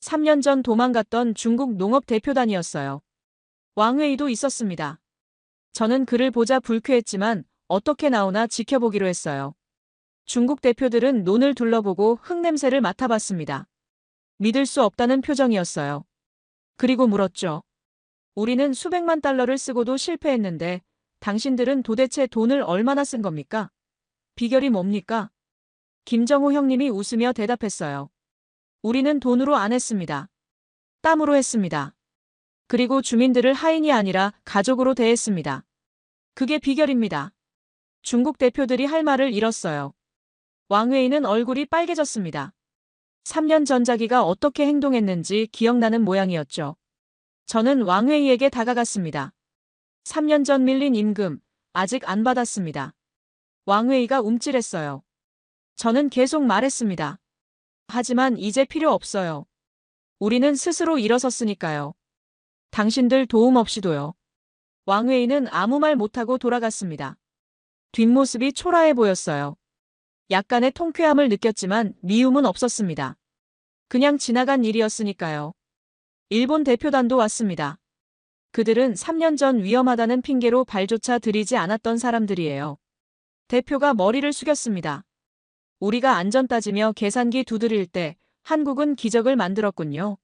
3년 전 도망갔던 중국 농업 대표단이었어요. 왕회의도 있었습니다. 저는 그를 보자 불쾌했지만 어떻게 나오나 지켜보기로 했어요. 중국 대표들은 논을 둘러보고 흙냄새를 맡아봤습니다. 믿을 수 없다는 표정이었어요. 그리고 물었죠. 우리는 수백만 달러를 쓰고도 실패했는데 당신들은 도대체 돈을 얼마나 쓴 겁니까? 비결이 뭡니까? 김정호 형님이 웃으며 대답했어요. 우리는 돈으로 안 했습니다. 땀으로 했습니다. 그리고 주민들을 하인이 아니라 가족으로 대했습니다. 그게 비결입니다. 중국 대표들이 할 말을 잃었어요. 왕회의는 얼굴이 빨개졌습니다. 3년 전 자기가 어떻게 행동했는지 기억나는 모양이었죠. 저는 왕회의에게 다가갔습니다. 3년 전 밀린 임금, 아직 안 받았습니다. 왕회의가 움찔했어요. 저는 계속 말했습니다. 하지만 이제 필요 없어요. 우리는 스스로 일어섰으니까요. 당신들 도움 없이도요. 왕회의는 아무 말 못하고 돌아갔습니다. 뒷모습이 초라해 보였어요. 약간의 통쾌함을 느꼈지만 미움은 없었습니다. 그냥 지나간 일이었으니까요. 일본 대표단도 왔습니다. 그들은 3년 전 위험하다는 핑계로 발조차 들이지 않았던 사람들이에요. 대표가 머리를 숙였습니다. 우리가 안전 따지며 계산기 두드릴 때 한국은 기적을 만들었군요.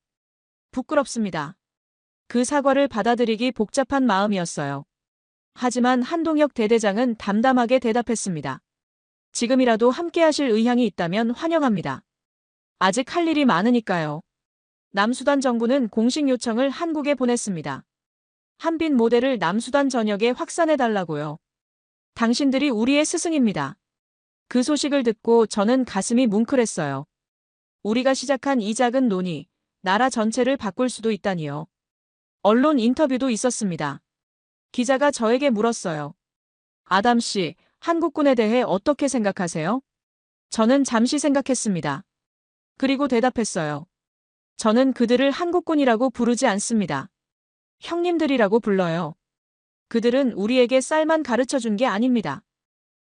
부끄럽습니다. 그 사과를 받아들이기 복잡한 마음이었어요. 하지만 한동혁 대대장은 담담하게 대답했습니다. 지금이라도 함께하실 의향이 있다면 환영합니다. 아직 할 일이 많으니까요. 남수단 정부는 공식 요청을 한국에 보냈습니다. 한빛 모델을 남수단 전역에 확산해달라고요. 당신들이 우리의 스승입니다. 그 소식을 듣고 저는 가슴이 뭉클했어요. 우리가 시작한 이 작은 논의, 나라 전체를 바꿀 수도 있다니요. 언론 인터뷰도 있었습니다. 기자가 저에게 물었어요. 아담 씨, 한국군에 대해 어떻게 생각하세요? 저는 잠시 생각했습니다. 그리고 대답했어요. 저는 그들을 한국군이라고 부르지 않습니다. 형님들이라고 불러요. 그들은 우리에게 쌀만 가르쳐 준 게 아닙니다.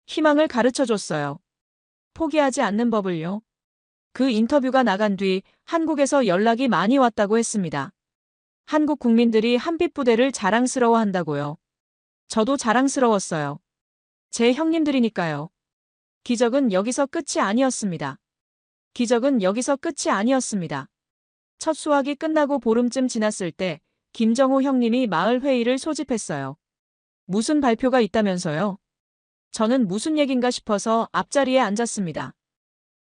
희망을 가르쳐 줬어요. 포기하지 않는 법을요. 그 인터뷰가 나간 뒤 한국에서 연락이 많이 왔다고 했습니다. 한국 국민들이 한빛 부대를 자랑스러워한다고요. 저도 자랑스러웠어요. 제 형님들이니까요. 기적은 여기서 끝이 아니었습니다. 기적은 여기서 끝이 아니었습니다. 첫 수학이 끝나고 보름쯤 지났을 때 김정호 형님이 마을 회의를 소집했어요. 무슨 발표가 있다면서요? 저는 무슨 얘긴가 싶어서 앞자리에 앉았습니다.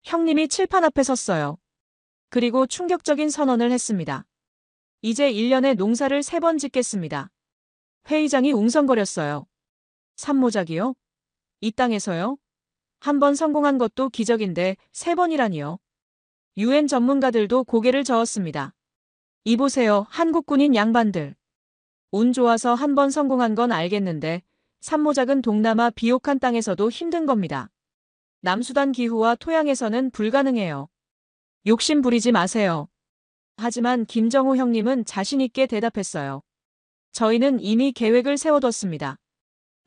형님이 칠판 앞에 섰어요. 그리고 충격적인 선언을 했습니다. 이제 1년에 농사를 3번 짓겠습니다. 회의장이 웅성거렸어요. 산모작이요? 이 땅에서요? 한 번 성공한 것도 기적인데 3번이라니요. 유엔 전문가들도 고개를 저었습니다. 이보세요, 한국군인 양반들. 운 좋아서 한 번 성공한 건 알겠는데 산모작은 동남아 비옥한 땅에서도 힘든 겁니다. 남수단 기후와 토양에서는 불가능해요. 욕심 부리지 마세요. 하지만 김정호 형님은 자신있게 대답했어요. 저희는 이미 계획을 세워뒀습니다.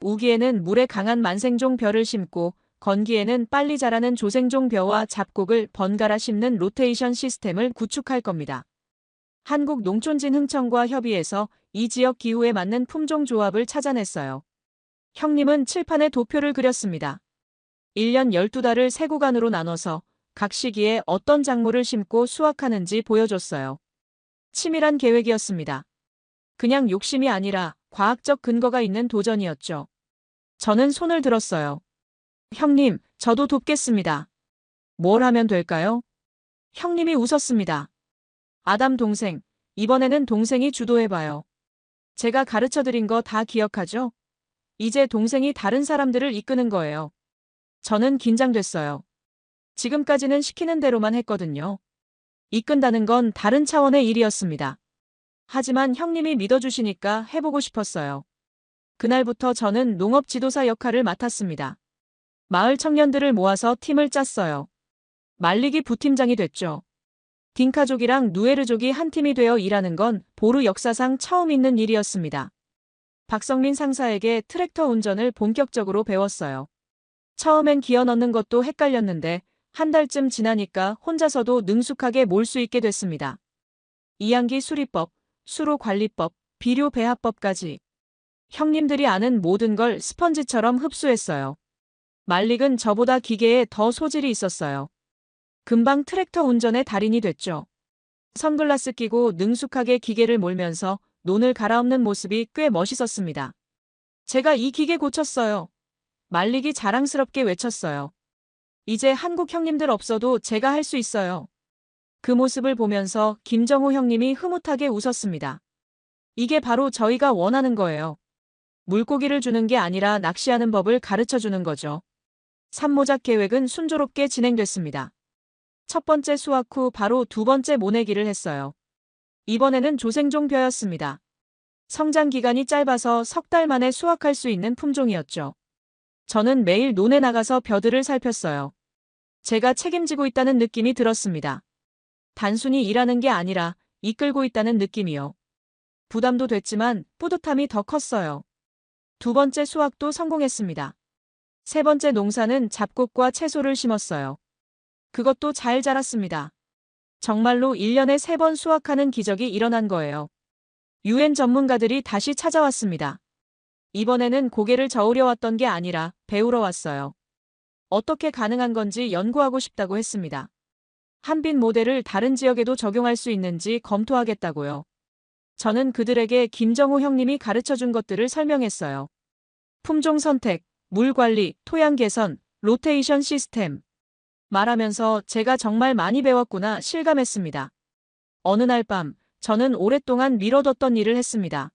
우기에는 물에 강한 만생종 벼를 심고 건기에는 빨리 자라는 조생종 벼와 잡곡을 번갈아 심는 로테이션 시스템을 구축할 겁니다. 한국농촌진흥청과 협의해서 이 지역 기후에 맞는 품종 조합을 찾아냈어요. 형님은 칠판에 도표를 그렸습니다. 1년 12달을 3구간으로 나눠서 각 시기에 어떤 작물을 심고 수확하는지 보여줬어요. 치밀한 계획이었습니다. 그냥 욕심이 아니라 과학적 근거가 있는 도전이었죠. 저는 손을 들었어요. 형님, 저도 돕겠습니다. 뭘 하면 될까요? 형님이 웃었습니다. 아담 동생, 이번에는 동생이 주도해봐요. 제가 가르쳐드린 거 다 기억하죠? 이제 동생이 다른 사람들을 이끄는 거예요. 저는 긴장됐어요. 지금까지는 시키는 대로만 했거든요. 이끈다는 건 다른 차원의 일이었습니다. 하지만 형님이 믿어주시니까 해보고 싶었어요. 그날부터 저는 농업 지도사 역할을 맡았습니다. 마을 청년들을 모아서 팀을 짰어요. 말리기 부팀장이 됐죠. 딩카족이랑 누에르족이 한 팀이 되어 일하는 건 보르 역사상 처음 있는 일이었습니다. 박성민 상사에게 트랙터 운전을 본격적으로 배웠어요. 처음엔 기어 넣는 것도 헷갈렸는데 한 달쯤 지나니까 혼자서도 능숙하게 몰 수 있게 됐습니다. 이양기 수리법, 수로 관리법, 비료 배합법까지 형님들이 아는 모든 걸 스펀지처럼 흡수했어요. 말릭은 저보다 기계에 더 소질이 있었어요. 금방 트랙터 운전의 달인이 됐죠. 선글라스 끼고 능숙하게 기계를 몰면서 논을 갈아엎는 모습이 꽤 멋있었습니다. 제가 이 기계 고쳤어요. 말릭이 자랑스럽게 외쳤어요. 이제 한국 형님들 없어도 제가 할 수 있어요. 그 모습을 보면서 김정호 형님이 흐뭇하게 웃었습니다. 이게 바로 저희가 원하는 거예요. 물고기를 주는 게 아니라 낚시하는 법을 가르쳐 주는 거죠. 산모작 계획은 순조롭게 진행됐습니다. 첫 번째 수확 후 바로 두 번째 모내기를 했어요. 이번에는 조생종벼였습니다. 성장 기간이 짧아서 석 달 만에 수확할 수 있는 품종이었죠. 저는 매일 논에 나가서 벼들을 살폈어요. 제가 책임지고 있다는 느낌이 들었습니다. 단순히 일하는 게 아니라 이끌고 있다는 느낌이요. 부담도 됐지만 뿌듯함이 더 컸어요. 두 번째 수확도 성공했습니다. 세 번째 농사는 잡곡과 채소를 심었어요. 그것도 잘 자랐습니다. 정말로 1년에 3번 수확하는 기적이 일어난 거예요. 유엔 전문가들이 다시 찾아왔습니다. 이번에는 고개를 저으려 왔던 게 아니라 배우러 왔어요. 어떻게 가능한 건지 연구하고 싶다고 했습니다. 한빛 모델을 다른 지역에도 적용할 수 있는지 검토하겠다고요. 저는 그들에게 김정호 형님이 가르쳐준 것들을 설명했어요. 품종 선택, 물 관리, 토양 개선, 로테이션 시스템. 말하면서 제가 정말 많이 배웠구나 실감했습니다. 어느 날 밤, 저는 오랫동안 미뤄뒀던 일을 했습니다.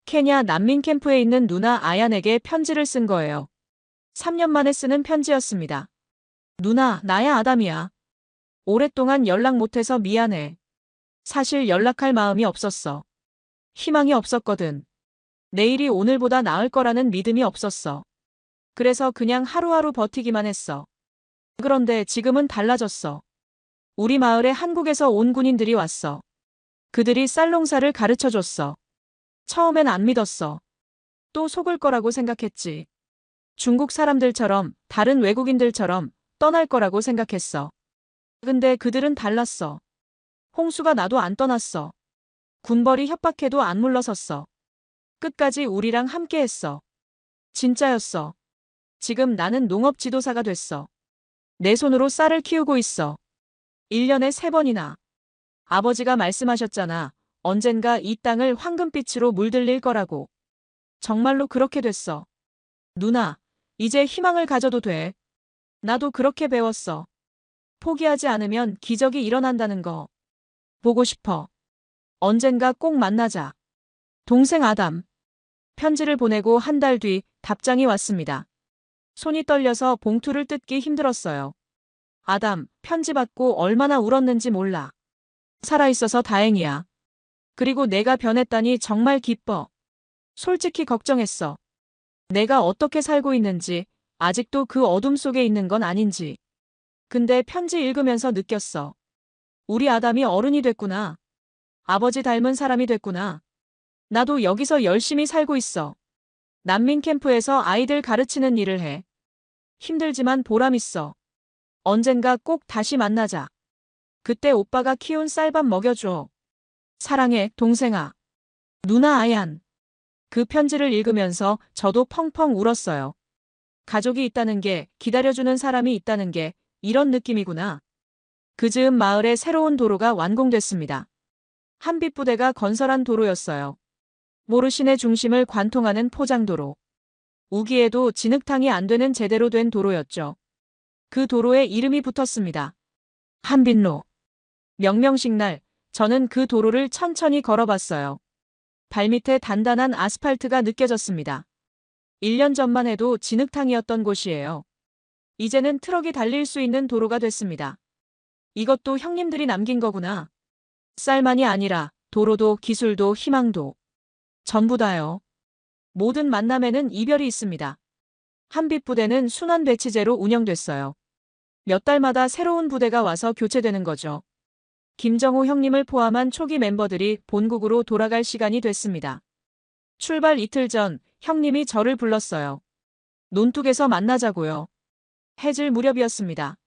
케냐 난민 캠프에 있는 누나 아얀에게 편지를 쓴 거예요. 3년 만에 쓰는 편지였습니다. 누나, 나야 아담이야. 오랫동안 연락 못해서 미안해. 사실 연락할 마음이 없었어. 희망이 없었거든. 내일이 오늘보다 나을 거라는 믿음이 없었어. 그래서 그냥 하루하루 버티기만 했어. 그런데 지금은 달라졌어. 우리 마을에 한국에서 온 군인들이 왔어. 그들이 쌀농사를 가르쳐줬어. 처음엔 안 믿었어. 또 속을 거라고 생각했지. 중국 사람들처럼, 다른 외국인들처럼 떠날 거라고 생각했어. 근데 그들은 달랐어. 홍수가 나도 안 떠났어. 군벌이 협박해도 안 물러섰어. 끝까지 우리랑 함께 했어. 진짜였어. 지금 나는 농업 지도사가 됐어. 내 손으로 쌀을 키우고 있어. 1년에 3번이나. 아버지가 말씀하셨잖아. 언젠가 이 땅을 황금빛으로 물들릴 거라고. 정말로 그렇게 됐어. 누나, 이제 희망을 가져도 돼. 나도 그렇게 배웠어. 포기하지 않으면 기적이 일어난다는 거. 보고 싶어. 언젠가 꼭 만나자. 동생 아담. 편지를 보내고 한 달 뒤 답장이 왔습니다. 손이 떨려서 봉투를 뜯기 힘들었어요. 아담, 편지 받고 얼마나 울었는지 몰라. 살아있어서 다행이야. 그리고 내가 변했다니 정말 기뻐. 솔직히 걱정했어. 내가 어떻게 살고 있는지, 아직도 그 어둠 속에 있는 건 아닌지. 근데 편지 읽으면서 느꼈어. 우리 아담이 어른이 됐구나. 아버지 닮은 사람이 됐구나. 나도 여기서 열심히 살고 있어. 난민 캠프에서 아이들 가르치는 일을 해. 힘들지만 보람 있어. 언젠가 꼭 다시 만나자. 그때 오빠가 키운 쌀밥 먹여줘. 사랑해, 동생아. 누나 아얀. 그 편지를 읽으면서 저도 펑펑 울었어요. 가족이 있다는 게, 기다려주는 사람이 있다는 게 이런 느낌이구나. 그 즈음 마을에 새로운 도로가 완공됐습니다. 한빛 부대가 건설한 도로였어요. 모르신의 중심을 관통하는 포장도로. 우기에도 진흙탕이 안 되는 제대로 된 도로였죠. 그 도로에 이름이 붙었습니다. 한빛로. 명명식 날, 저는 그 도로를 천천히 걸어봤어요. 발밑에 단단한 아스팔트가 느껴졌습니다. 1년 전만 해도 진흙탕이었던 곳이에요. 이제는 트럭이 달릴 수 있는 도로가 됐습니다. 이것도 형님들이 남긴 거구나. 쌀만이 아니라 도로도 기술도 희망도. 전부 다요. 모든 만남에는 이별이 있습니다. 한빛 부대는 순환 배치제로 운영됐어요. 몇 달마다 새로운 부대가 와서 교체되는 거죠. 김정호 형님을 포함한 초기 멤버들이 본국으로 돌아갈 시간이 됐습니다. 출발 이틀 전 형님이 저를 불렀어요. 논둑에서 만나자고요. 해질 무렵이었습니다.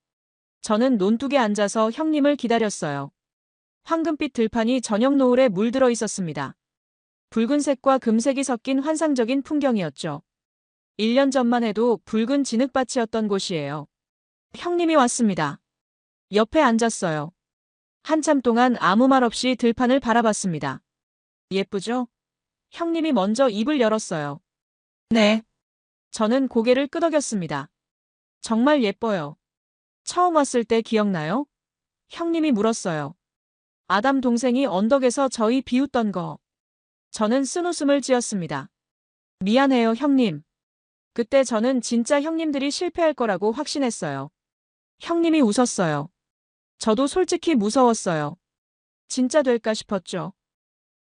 저는 논둑에 앉아서 형님을 기다렸어요. 황금빛 들판이 저녁 노을에 물들어 있었습니다. 붉은색과 금색이 섞인 환상적인 풍경이었죠. 1년 전만 해도 붉은 진흙밭이었던 곳이에요. 형님이 왔습니다. 옆에 앉았어요. 한참 동안 아무 말 없이 들판을 바라봤습니다. 예쁘죠? 형님이 먼저 입을 열었어요. 네. 저는 고개를 끄덕였습니다. 정말 예뻐요. 처음 왔을 때 기억나요? 형님이 물었어요. 아담 동생이 언덕에서 저희 비웃던 거. 저는 쓴웃음을 지었습니다. 미안해요, 형님. 그때 저는 진짜 형님들이 실패할 거라고 확신했어요. 형님이 웃었어요. 저도 솔직히 무서웠어요. 진짜 될까 싶었죠.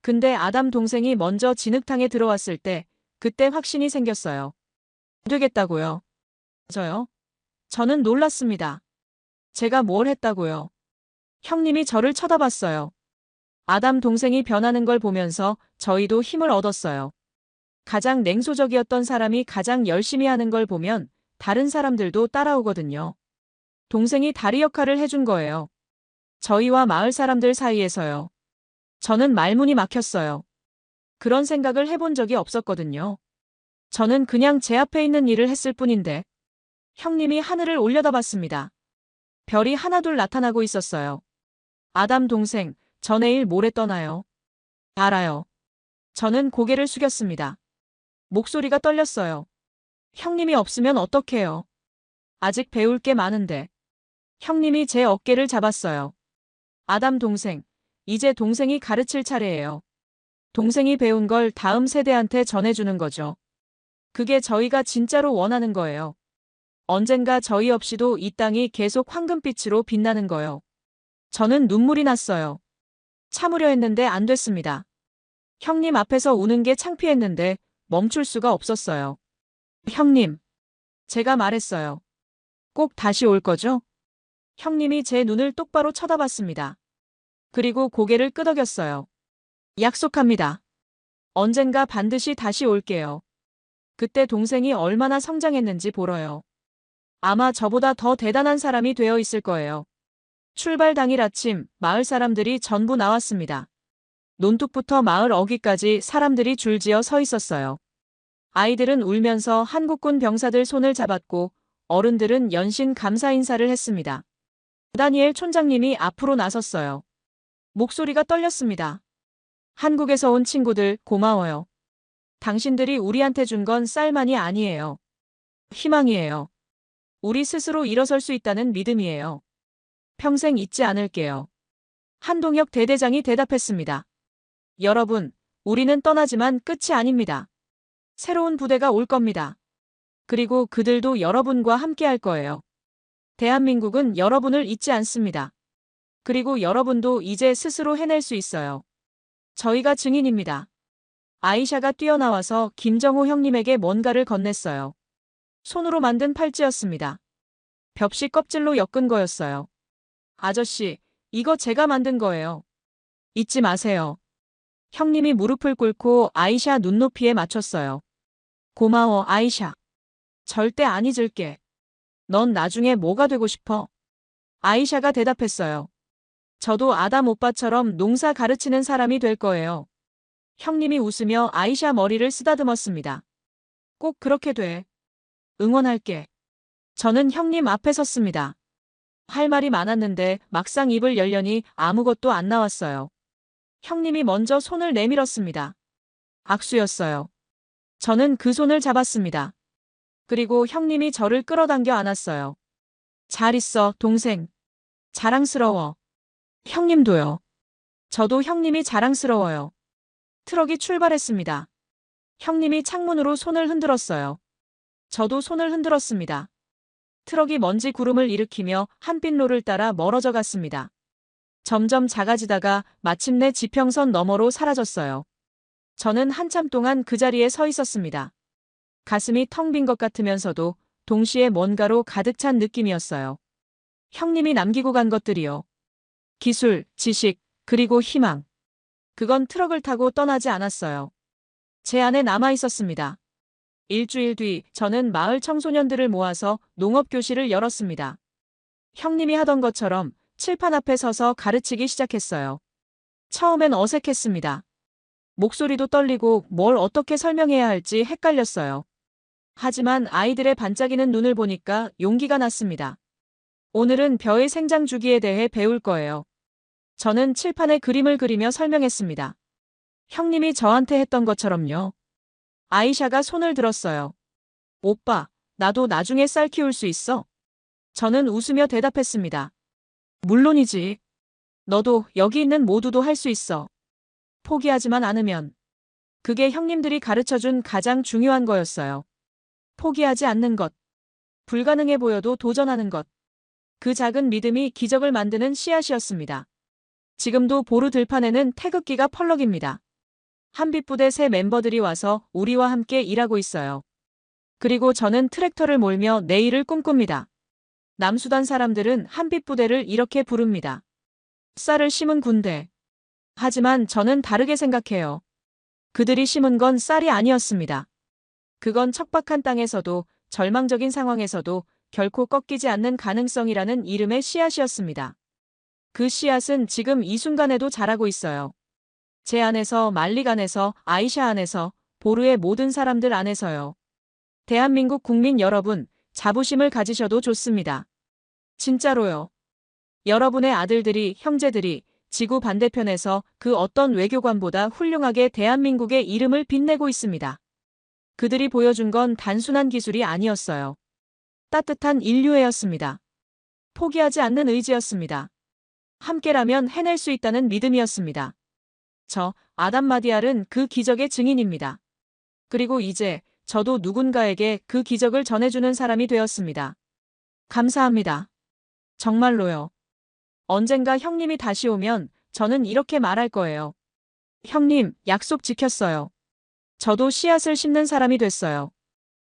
근데 아담 동생이 먼저 진흙탕에 들어왔을 때 그때 확신이 생겼어요. 되겠다고요. 저요? 저는 놀랐습니다. 제가 뭘 했다고요? 형님이 저를 쳐다봤어요. 아담 동생이 변하는 걸 보면서 저희도 힘을 얻었어요. 가장 냉소적이었던 사람이 가장 열심히 하는 걸 보면 다른 사람들도 따라오거든요. 동생이 다리 역할을 해준 거예요. 저희와 마을 사람들 사이에서요. 저는 말문이 막혔어요. 그런 생각을 해본 적이 없었거든요. 저는 그냥 제 앞에 있는 일을 했을 뿐인데. 형님이 하늘을 올려다봤습니다. 별이 하나둘 나타나고 있었어요. 아담 동생, 저 내일 모레 떠나요. 알아요. 저는 고개를 숙였습니다. 목소리가 떨렸어요. 형님이 없으면 어떡해요? 아직 배울 게 많은데. 형님이 제 어깨를 잡았어요. 아담 동생, 이제 동생이 가르칠 차례예요. 동생이 배운 걸 다음 세대한테 전해주는 거죠. 그게 저희가 진짜로 원하는 거예요. 언젠가 저희 없이도 이 땅이 계속 황금빛으로 빛나는 거요. 저는 눈물이 났어요. 참으려 했는데 안 됐습니다. 형님 앞에서 우는 게 창피했는데 멈출 수가 없었어요. 형님, 제가 말했어요. 꼭 다시 올 거죠? 형님이 제 눈을 똑바로 쳐다봤습니다. 그리고 고개를 끄덕였어요. 약속합니다. 언젠가 반드시 다시 올게요. 그때 동생이 얼마나 성장했는지 보러요. 아마 저보다 더 대단한 사람이 되어 있을 거예요. 출발 당일 아침 마을 사람들이 전부 나왔습니다. 논둑부터 마을 어귀까지 사람들이 줄지어 서 있었어요. 아이들은 울면서 한국군 병사들 손을 잡았고 어른들은 연신 감사 인사를 했습니다. 다니엘 촌장님이 앞으로 나섰어요. 목소리가 떨렸습니다. 한국에서 온 친구들 고마워요. 당신들이 우리한테 준 건 쌀만이 아니에요. 희망이에요. 우리 스스로 일어설 수 있다는 믿음이에요. 평생 잊지 않을게요. 한동혁 대대장이 대답했습니다. 여러분, 우리는 떠나지만 끝이 아닙니다. 새로운 부대가 올 겁니다. 그리고 그들도 여러분과 함께 할 거예요. 대한민국은 여러분을 잊지 않습니다. 그리고 여러분도 이제 스스로 해낼 수 있어요. 저희가 증인입니다. 아이샤가 뛰어나와서 김정호 형님에게 뭔가를 건넸어요. 손으로 만든 팔찌였습니다. 벽시 껍질로 엮은 거였어요. 아저씨, 이거 제가 만든 거예요. 잊지 마세요. 형님이 무릎을 꿇고 아이샤 눈높이에 맞췄어요. 고마워, 아이샤. 절대 안 잊을게. 넌 나중에 뭐가 되고 싶어? 아이샤가 대답했어요. 저도 아담 오빠처럼 농사 가르치는 사람이 될 거예요. 형님이 웃으며 아이샤 머리를 쓰다듬었습니다. 꼭 그렇게 돼. 응원할게. 저는 형님 앞에 섰습니다. 할 말이 많았는데 막상 입을 열려니 아무것도 안 나왔어요. 형님이 먼저 손을 내밀었습니다. 악수였어요. 저는 그 손을 잡았습니다. 그리고 형님이 저를 끌어당겨 안았어요. 잘 있어, 동생. 자랑스러워. 형님도요. 저도 형님이 자랑스러워요. 트럭이 출발했습니다. 형님이 창문으로 손을 흔들었어요. 저도 손을 흔들었습니다. 트럭이 먼지 구름을 일으키며 한빛로를 따라 멀어져 갔습니다. 점점 작아지다가 마침내 지평선 너머로 사라졌어요. 저는 한참 동안 그 자리에 서 있었습니다. 가슴이 텅 빈 것 같으면서도 동시에 뭔가로 가득 찬 느낌이었어요. 형님이 남기고 간 것들이요. 기술, 지식, 그리고 희망. 그건 트럭을 타고 떠나지 않았어요. 제 안에 남아 있었습니다. 일주일 뒤 저는 마을 청소년들을 모아서 농업교실을 열었습니다. 형님이 하던 것처럼 칠판 앞에 서서 가르치기 시작했어요. 처음엔 어색했습니다. 목소리도 떨리고 뭘 어떻게 설명해야 할지 헷갈렸어요. 하지만 아이들의 반짝이는 눈을 보니까 용기가 났습니다. 오늘은 벼의 생장 주기에 대해 배울 거예요. 저는 칠판에 그림을 그리며 설명했습니다. 형님이 저한테 했던 것처럼요. 아이샤가 손을 들었어요. 오빠, 나도 나중에 쌀 키울 수 있어? 저는 웃으며 대답했습니다. 물론이지. 너도 여기 있는 모두도 할 수 있어. 포기하지만 않으면. 그게 형님들이 가르쳐준 가장 중요한 거였어요. 포기하지 않는 것. 불가능해 보여도 도전하는 것. 그 작은 믿음이 기적을 만드는 씨앗이었습니다. 지금도 보루 들판에는 태극기가 펄럭입니다. 한빛부대 새 멤버들이 와서 우리와 함께 일하고 있어요. 그리고 저는 트랙터를 몰며 내일을 꿈꿉니다. 남수단 사람들은 한빛부대를 이렇게 부릅니다. 쌀을 심은 군대. 하지만 저는 다르게 생각해요. 그들이 심은 건 쌀이 아니었습니다. 그건 척박한 땅에서도 절망적인 상황에서도 결코 꺾이지 않는 가능성이라는 이름의 씨앗이었습니다. 그 씨앗은 지금 이 순간에도 자라고 있어요. 제 안에서, 말릭 안에서, 아이샤 안에서, 보르의 모든 사람들 안에서요. 대한민국 국민 여러분, 자부심을 가지셔도 좋습니다. 진짜로요. 여러분의 아들들이, 형제들이 지구 반대편에서 그 어떤 외교관보다 훌륭하게 대한민국의 이름을 빛내고 있습니다. 그들이 보여준 건 단순한 기술이 아니었어요. 따뜻한 인류애였습니다. 포기하지 않는 의지였습니다. 함께라면 해낼 수 있다는 믿음이었습니다. 저, 아담 마디알은 그 기적의 증인입니다. 그리고 이제 저도 누군가에게 그 기적을 전해주는 사람이 되었습니다. 감사합니다. 정말로요. 언젠가 형님이 다시 오면 저는 이렇게 말할 거예요. 형님, 약속 지켰어요. 저도 씨앗을 심는 사람이 됐어요.